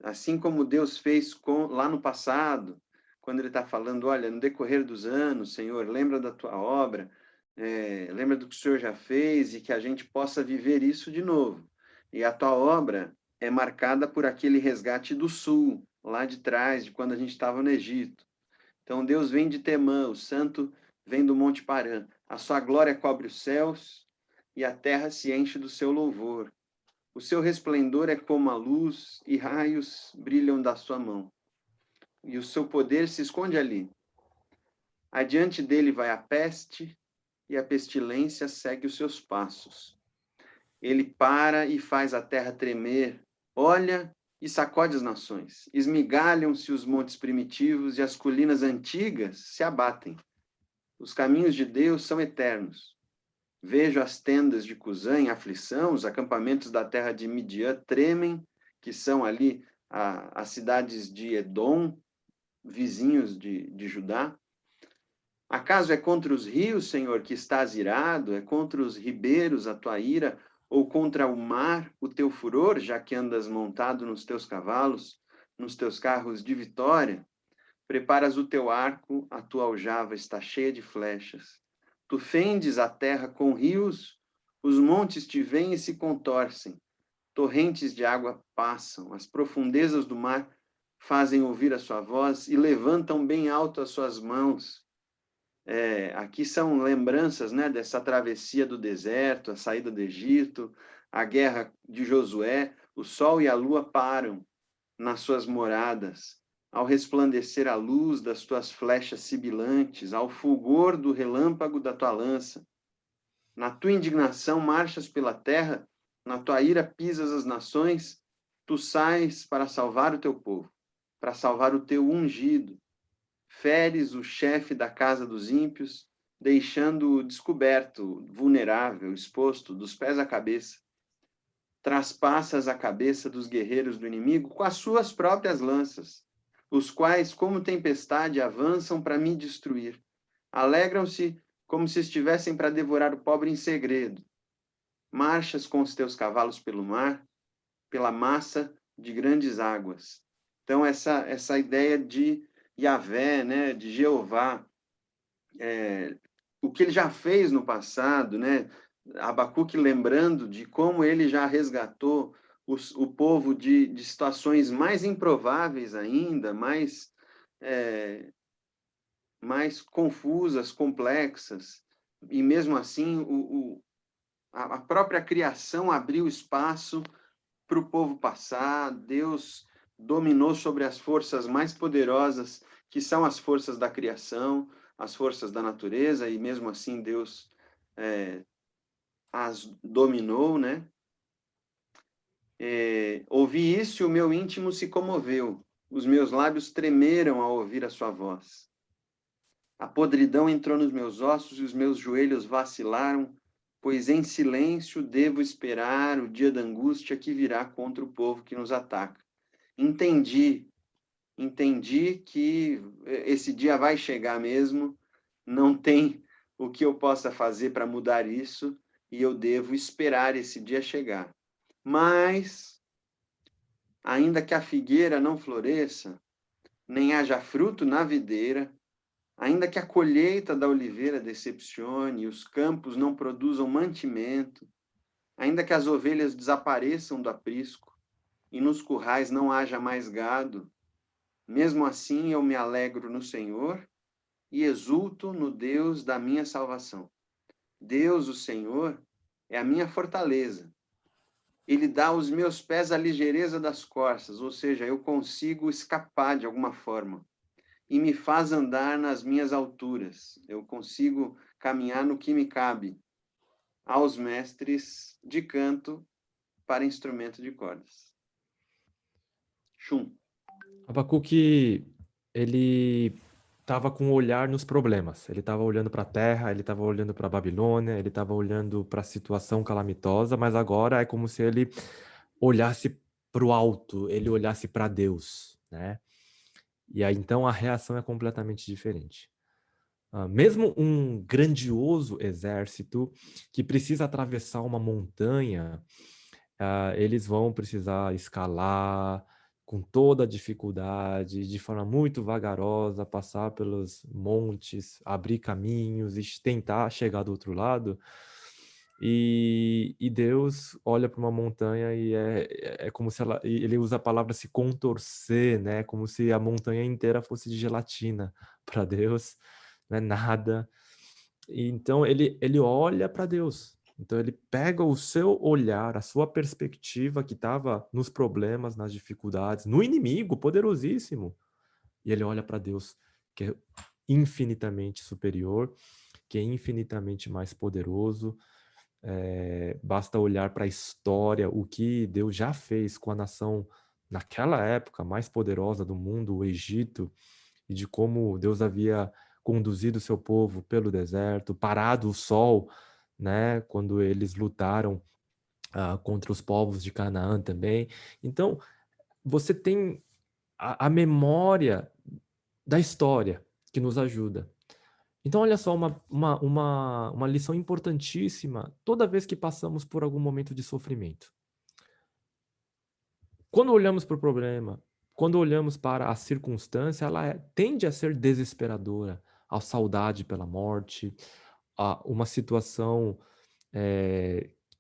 Assim como Deus fez lá no passado, quando ele está falando, olha, no decorrer dos anos, Senhor, lembra da tua obra, lembra do que o Senhor já fez e que a gente possa viver isso de novo. E a tua obra é marcada por aquele resgate do sul, lá de trás, de quando a gente estava no Egito. Então Deus vem de Temã, o santo vem do Monte Parã. A sua glória cobre os céus e a terra se enche do seu louvor. O seu resplendor é como a luz e raios brilham da sua mão. E o seu poder se esconde ali. Adiante dele vai a peste e a pestilência segue os seus passos. Ele para e faz a terra tremer, olha e sacode as nações. Esmigalham-se os montes primitivos e as colinas antigas se abatem. Os caminhos de Deus são eternos. Vejo as tendas de Cusã em aflição, os acampamentos da terra de Midian tremem, que são ali as cidades de Edom, vizinhos de Judá. Acaso é contra os rios, Senhor, que estás irado? É contra os ribeiros a tua ira? Ou contra o mar o teu furor, já que andas montado nos teus cavalos, nos teus carros de vitória? Preparas o teu arco, a tua aljava está cheia de flechas. Tu fendes a terra com rios, os montes te veem e se contorcem. Torrentes de água passam, as profundezas do mar fazem ouvir a sua voz e levantam bem alto as suas mãos. Aqui são lembranças, né, dessa travessia do deserto, a saída do Egito, a guerra de Josué. O sol e a lua param nas suas moradas, ao resplandecer a luz das tuas flechas sibilantes, ao fulgor do relâmpago da tua lança. Na tua indignação marchas pela terra, na tua ira pisas as nações, tu sais para salvar o teu povo, para salvar o teu ungido. Feres o chefe da casa dos ímpios, deixando-o descoberto, vulnerável, exposto, dos pés à cabeça. Traspassas a cabeça dos guerreiros do inimigo com as suas próprias lanças, os quais, como tempestade, avançam para me destruir. Alegram-se como se estivessem para devorar o pobre em segredo. Marchas com os teus cavalos pelo mar, pela massa de grandes águas. Então, essa ideia de Yahvé, né, de Jeová, o que ele já fez no passado, né? Abacuque lembrando de como ele já resgatou o povo de situações mais improváveis ainda, mais confusas, complexas, e mesmo assim a própria criação abriu espaço para o povo passar. Deus dominou sobre as forças mais poderosas, que são as forças da criação, as forças da natureza, e mesmo assim Deus as dominou, né? Ouvi isso e o meu íntimo se comoveu, os meus lábios tremeram ao ouvir a sua voz. A podridão entrou nos meus ossos e os meus joelhos vacilaram, pois em silêncio devo esperar o dia da angústia que virá contra o povo que nos ataca. Entendi que esse dia vai chegar mesmo, não tem o que eu possa fazer para mudar isso, e eu devo esperar esse dia chegar. Mas, ainda que a figueira não floresça, nem haja fruto na videira, ainda que a colheita da oliveira decepcione e os campos não produzam mantimento, ainda que as ovelhas desapareçam do aprisco e nos currais não haja mais gado, mesmo assim eu me alegro no Senhor e exulto no Deus da minha salvação. Deus, o Senhor, é a minha fortaleza. Ele dá aos meus pés a ligeireza das corças, ou seja, eu consigo escapar de alguma forma. E me faz andar nas minhas alturas. Eu consigo caminhar no que me cabe. Aos mestres de canto para instrumento de cordas. Chum. Abacuque, ele estava com o olhar nos problemas. Ele estava olhando para a terra, ele estava olhando para a Babilônia, ele estava olhando para a situação calamitosa, mas agora é como se ele olhasse para o alto, ele olhasse para Deus, né? E aí então a reação é completamente diferente. Mesmo um grandioso exército que precisa atravessar uma montanha, eles vão precisar escalar com toda a dificuldade, de forma muito vagarosa, passar pelos montes, abrir caminhos e tentar chegar do outro lado. E Deus olha para uma montanha e é como se ele usa a palavra se contorcer, né? Como se a montanha inteira fosse de gelatina para Deus, não é nada. E então ele olha para Deus. Então ele pega o seu olhar, a sua perspectiva que estava nos problemas, nas dificuldades, no inimigo poderosíssimo, e ele olha para Deus, que é infinitamente superior, que é infinitamente mais poderoso. Basta olhar para a história, o que Deus já fez com a nação naquela época mais poderosa do mundo, o Egito, e de como Deus havia conduzido o seu povo pelo deserto, parado o sol, né, quando eles lutaram contra os povos de Canaã também. Então, você tem a memória da história que nos ajuda. Então, olha só, uma lição importantíssima toda vez que passamos por algum momento de sofrimento. Quando olhamos para o problema, quando olhamos para a circunstância, ela tende a ser desesperadora, a saudade pela morte, a uma situação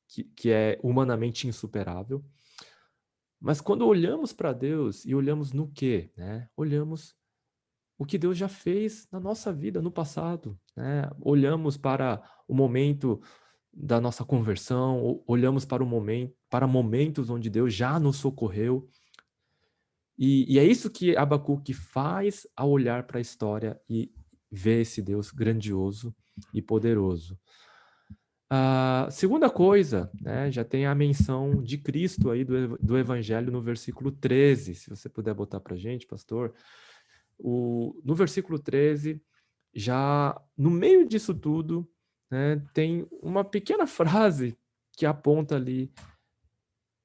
que é humanamente insuperável. Mas quando olhamos para Deus e olhamos no quê? Né? Olhamos o que Deus já fez na nossa vida no passado, né? Olhamos para o momento da nossa conversão, olhamos para para momentos onde Deus já nos socorreu. E é isso que Abacuque faz ao olhar para a história e ver esse Deus grandioso e poderoso. A segunda coisa, né, já tem a menção de Cristo aí do Evangelho no versículo 13, se você puder botar para a gente, pastor. No versículo 13, já no meio disso tudo, né, tem uma pequena frase que aponta ali.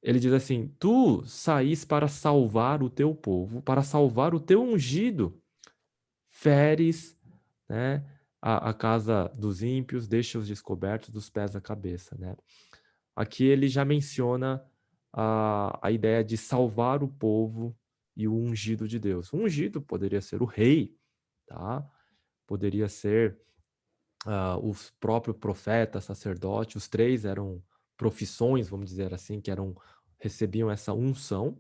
Ele diz assim: Tu saís para salvar o teu povo, para salvar o teu ungido, feres, né, a casa dos ímpios, deixa-os descobertos dos pés à cabeça, né? Aqui ele já menciona a ideia de salvar o povo e o ungido de Deus. O ungido poderia ser o rei, tá? Poderia ser o próprio profeta, sacerdote. Os três eram profissões, vamos dizer assim, que recebiam essa unção.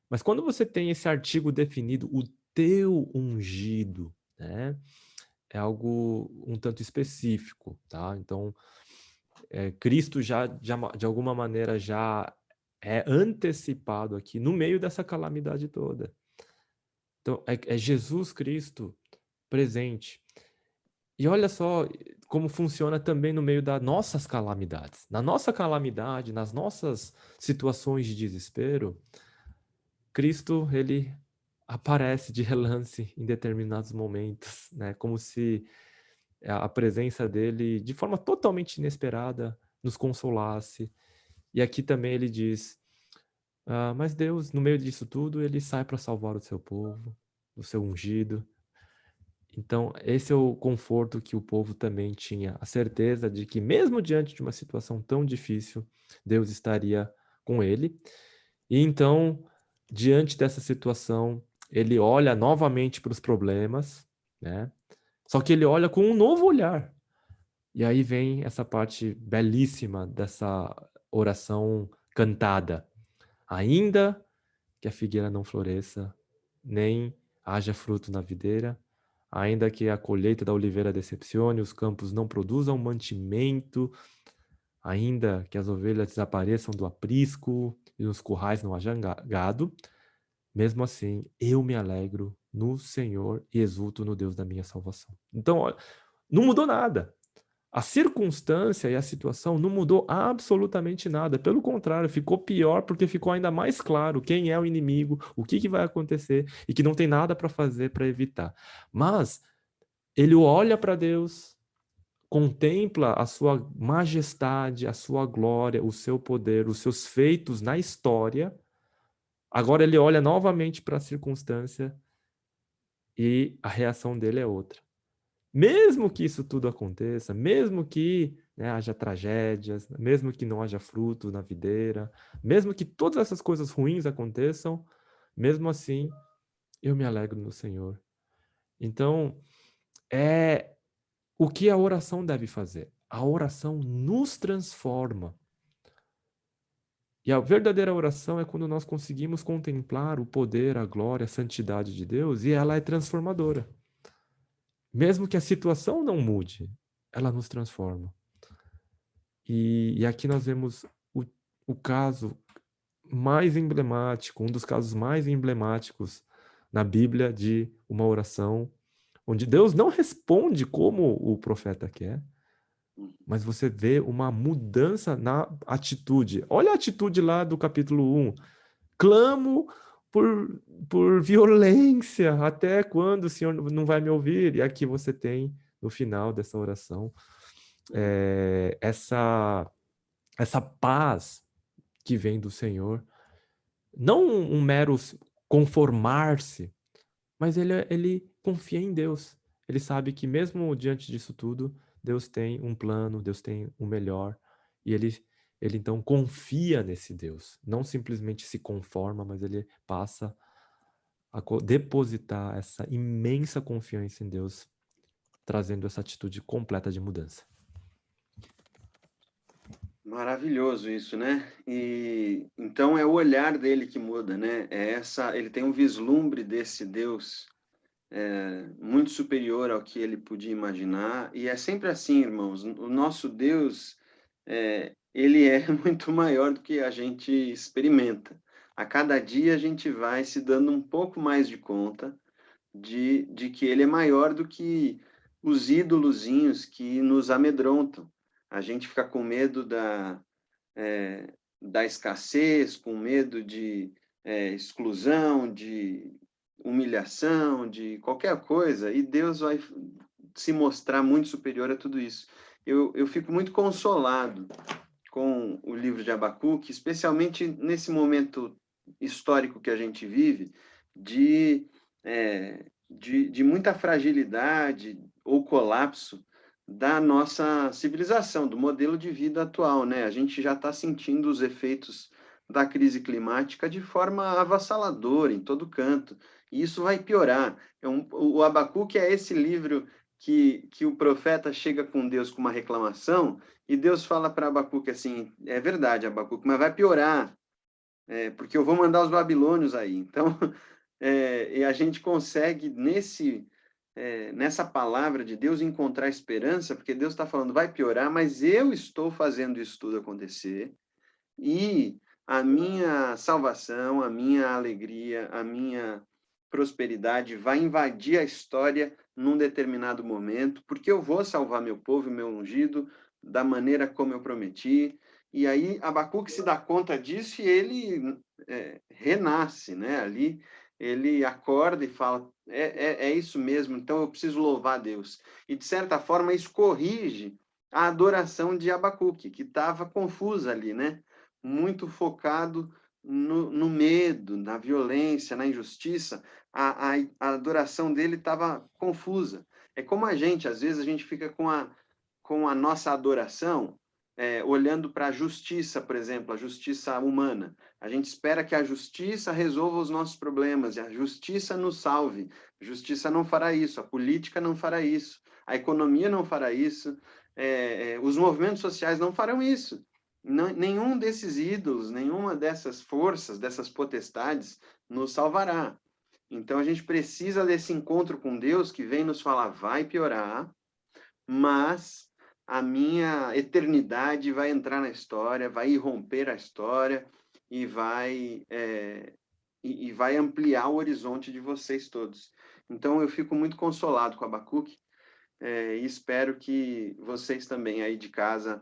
Mas quando você tem esse artigo definido, o teu ungido, né? É algo um tanto específico, tá? Então, Cristo já, de alguma maneira, já é antecipado aqui no meio dessa calamidade toda. Então, é Jesus Cristo presente. E olha só como funciona também no meio das nossas calamidades. Na nossa calamidade, nas nossas situações de desespero, Cristo, ele aparece de relance em determinados momentos, né? Como se a presença dele, de forma totalmente inesperada, nos consolasse. E aqui também ele diz: mas Deus, no meio disso tudo, ele sai para salvar o seu povo, o seu ungido. Então, esse é o conforto que o povo também tinha, a certeza de que, mesmo diante de uma situação tão difícil, Deus estaria com ele. E então, diante dessa situação, ele olha novamente para os problemas, né? Só que ele olha com um novo olhar. E aí vem essa parte belíssima dessa oração cantada. Ainda que a figueira não floresça, nem haja fruto na videira, ainda que a colheita da oliveira decepcione, os campos não produzam mantimento, ainda que as ovelhas desapareçam do aprisco e nos currais não haja gado, mesmo assim eu me alegro no Senhor e exulto no Deus da minha salvação. Então, olha, não mudou nada. A circunstância e a situação não mudou absolutamente nada. Pelo contrário, ficou pior porque ficou ainda mais claro quem é o inimigo, o que vai acontecer e que não tem nada para fazer para evitar. Mas ele olha para Deus, contempla a sua majestade, a sua glória, o seu poder, os seus feitos na história. Agora ele olha novamente para a circunstância e a reação dele é outra. mesmo que isso tudo aconteça, mesmo que, né, haja tragédias, mesmo que não haja fruto na videira, mesmo que todas essas coisas ruins aconteçam, mesmo assim, eu me alegro no Senhor. Então, é o que a oração deve fazer. A oração nos transforma. E a verdadeira oração é quando nós conseguimos contemplar o poder, a glória, a santidade de Deus, e ela é transformadora. Mesmo que a situação não mude, ela nos transforma. E aqui nós vemos o caso mais emblemático, um dos casos mais emblemáticos na Bíblia de uma oração onde Deus não responde como o profeta quer, mas você vê uma mudança na atitude. Olha a atitude lá do capítulo 1. Clamo por violência, até quando o Senhor não vai me ouvir? E aqui você tem, no final dessa oração, essa paz que vem do Senhor. Não um mero conformar-se, mas ele confia em Deus. Ele sabe que mesmo diante disso tudo, Deus tem um plano, Deus tem o melhor. E ele então confia nesse Deus. Não simplesmente se conforma, mas ele passa a depositar essa imensa confiança em Deus, trazendo essa atitude completa de mudança. Maravilhoso isso, né? E então é o olhar dele que muda, né? Ele tem um vislumbre desse Deus muito superior ao que ele podia imaginar. E é sempre assim, irmãos. O nosso Deus, ele é muito maior do que a gente experimenta. A cada dia a gente vai se dando um pouco mais de conta de que ele é maior do que os ídolozinhos que nos amedrontam. A gente fica com medo da escassez, com medo de exclusão, de humilhação, de qualquer coisa, e Deus vai se mostrar muito superior a tudo isso. Eu fico muito consolado com o livro de Abacuque, especialmente nesse momento histórico que a gente vive, de muita fragilidade ou colapso da nossa civilização, do modelo de vida atual, né? A gente já está sentindo os efeitos da crise climática de forma avassaladora em todo canto, e isso vai piorar. O Abacuque é esse livro que o profeta chega com Deus com uma reclamação, e Deus fala para Abacuque assim, é verdade, Abacuque, mas vai piorar, porque eu vou mandar os babilônios aí. Então, e a gente consegue, nessa palavra de Deus, encontrar esperança, porque Deus está falando, vai piorar, mas eu estou fazendo isso tudo acontecer, e a minha salvação, a minha alegria, a minha prosperidade vai invadir a história num determinado momento, porque eu vou salvar meu povo e meu ungido da maneira como eu prometi. E aí Abacuque se dá conta disso e ele renasce, né? Ali ele acorda e fala, é isso mesmo, então eu preciso louvar a Deus. E, de certa forma, isso corrige a adoração de Abacuque, que estava confusa ali, né? Muito focado no medo, na violência, na injustiça. A adoração dele estava confusa. É como a gente, às vezes a gente fica com a nossa adoração olhando para a justiça, por exemplo, a justiça humana. A gente espera que a justiça resolva os nossos problemas, e a justiça nos salve. A justiça não fará isso, a política não fará isso, a economia não fará isso, os movimentos sociais não farão isso. Não, nenhum desses ídolos, nenhuma dessas forças, dessas potestades nos salvará. Então a gente precisa desse encontro com Deus que vem nos falar, vai piorar, mas a minha eternidade vai entrar na história, vai irromper a história e vai ampliar o horizonte de vocês todos. Então eu fico muito consolado com Abacuque e espero que vocês também aí de casa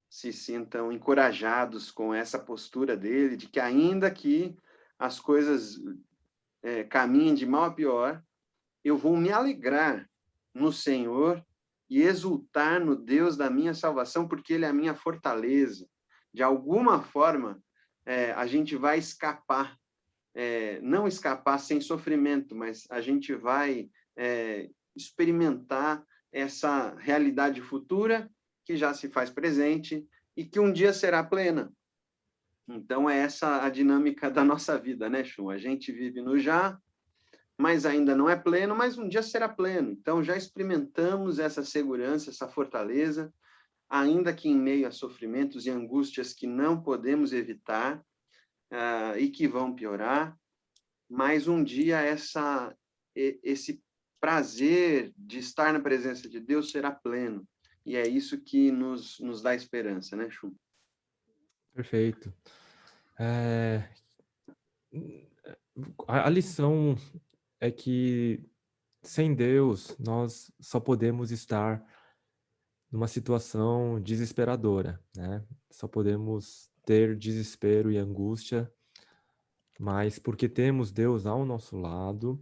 se sintam encorajados com essa postura dele, de que ainda que as coisas caminhem de mal a pior, eu vou me alegrar no Senhor e exultar no Deus da minha salvação, porque Ele é a minha fortaleza. De alguma forma, a gente vai escapar, não escapar sem sofrimento, mas a gente vai experimentar essa realidade futura que já se faz presente e que um dia será plena. Então, é essa a dinâmica da nossa vida, né, Chum? A gente vive no já, mas ainda não é pleno, mas um dia será pleno. Então, já experimentamos essa segurança, essa fortaleza, ainda que em meio a sofrimentos e angústias que não podemos evitar e que vão piorar, mas um dia esse prazer de estar na presença de Deus será pleno. E é isso que nos dá esperança, né, Chum? Perfeito. A lição é que sem Deus nós só podemos estar numa situação desesperadora, né? Só podemos ter desespero e angústia, mas porque temos Deus ao nosso lado,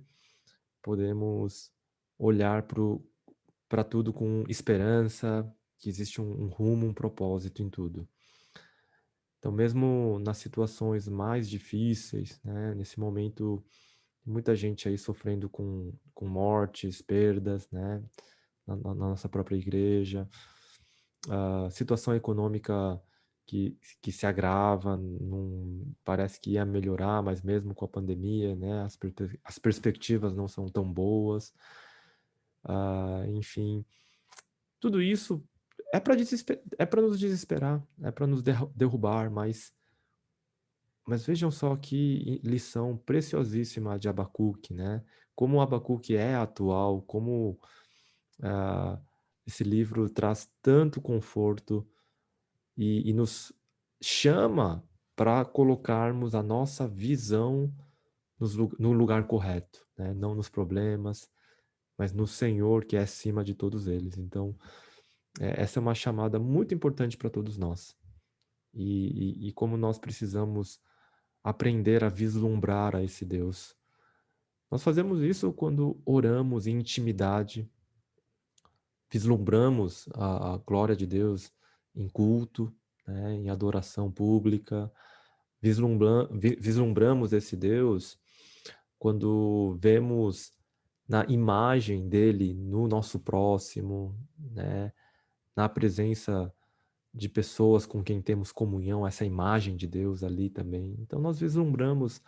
podemos olhar para tudo com esperança, que existe um rumo, um propósito em tudo. Então, mesmo nas situações mais difíceis, né, nesse momento, muita gente aí sofrendo com mortes, perdas, né, na nossa própria igreja, a situação econômica que se agrava, não parece que ia melhorar, mas mesmo com a pandemia, né, as perspectivas não são tão boas. Enfim, tudo isso é para nos desesperar, é para nos derrubar, mas vejam só que lição preciosíssima de Abacuque, né? Como o Abacuque é atual, como ah, esse livro traz tanto conforto e nos chama para colocarmos a nossa visão no lugar correto, né? Não nos problemas, mas no Senhor que é acima de todos eles. Então, essa é uma chamada muito importante para todos nós. E como nós precisamos aprender a vislumbrar a esse Deus. Nós fazemos isso quando oramos em intimidade, vislumbramos a glória de Deus em culto, né, em adoração pública, vislumbramos esse Deus quando vemos na imagem dele no nosso próximo, né, na presença de pessoas com quem temos comunhão, essa imagem de Deus ali também. Então nós vislumbramos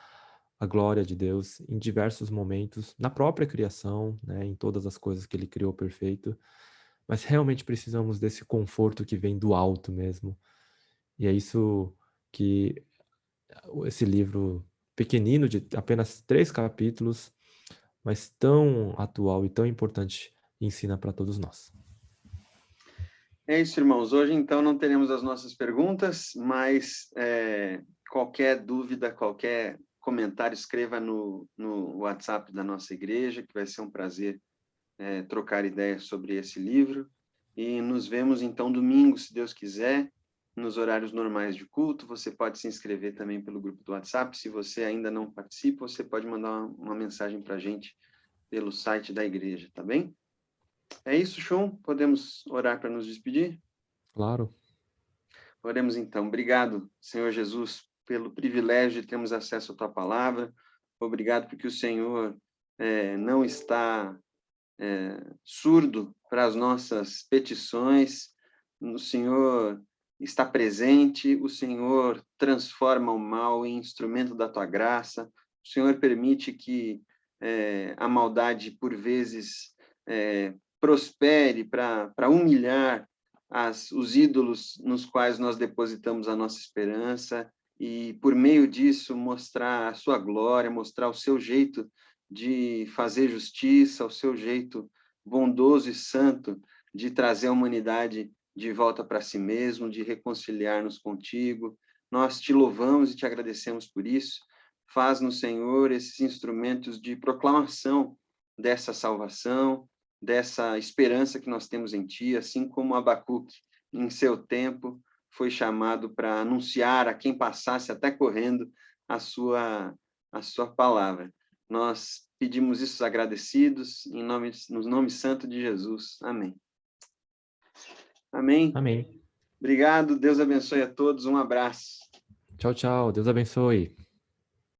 a glória de Deus em diversos momentos, na própria criação, né, em todas as coisas que ele criou perfeito, mas realmente precisamos desse conforto que vem do alto mesmo. E é isso que esse livro pequenino, de apenas 3 capítulos, mas tão atual e tão importante, ensina para todos nós. É isso, irmãos. Hoje, então, não teremos as nossas perguntas, mas qualquer dúvida, qualquer comentário, escreva no WhatsApp da nossa igreja, que vai ser um prazer trocar ideias sobre esse livro. E nos vemos, então, domingo, se Deus quiser, nos horários normais de culto. Você pode se inscrever também pelo grupo do WhatsApp. Se você ainda não participa, você pode mandar uma mensagem para a gente pelo site da igreja, tá bem? É isso, Chum. Podemos orar para nos despedir? Claro. Oremos então. Obrigado, Senhor Jesus, pelo privilégio de termos acesso à Tua palavra. Obrigado porque o Senhor não está surdo para as nossas petições. O Senhor está presente, o Senhor transforma o mal em instrumento da Tua graça. O Senhor permite que a maldade, por vezes, prospere para humilhar os ídolos nos quais nós depositamos a nossa esperança e, por meio disso, mostrar a sua glória, mostrar o seu jeito de fazer justiça, o seu jeito bondoso e santo de trazer a humanidade de volta para si mesmo, de reconciliar-nos contigo. Nós te louvamos e te agradecemos por isso. Faz-nos, Senhor, esses instrumentos de proclamação dessa salvação, dessa esperança que nós temos em Ti, assim como Abacuque, em seu tempo, foi chamado para anunciar a quem passasse até correndo a sua palavra. Nós pedimos isso agradecidos no nome santo de Jesus. Amém. Amém. Amém. Obrigado, Deus abençoe a todos, um abraço. Tchau, tchau. Deus abençoe.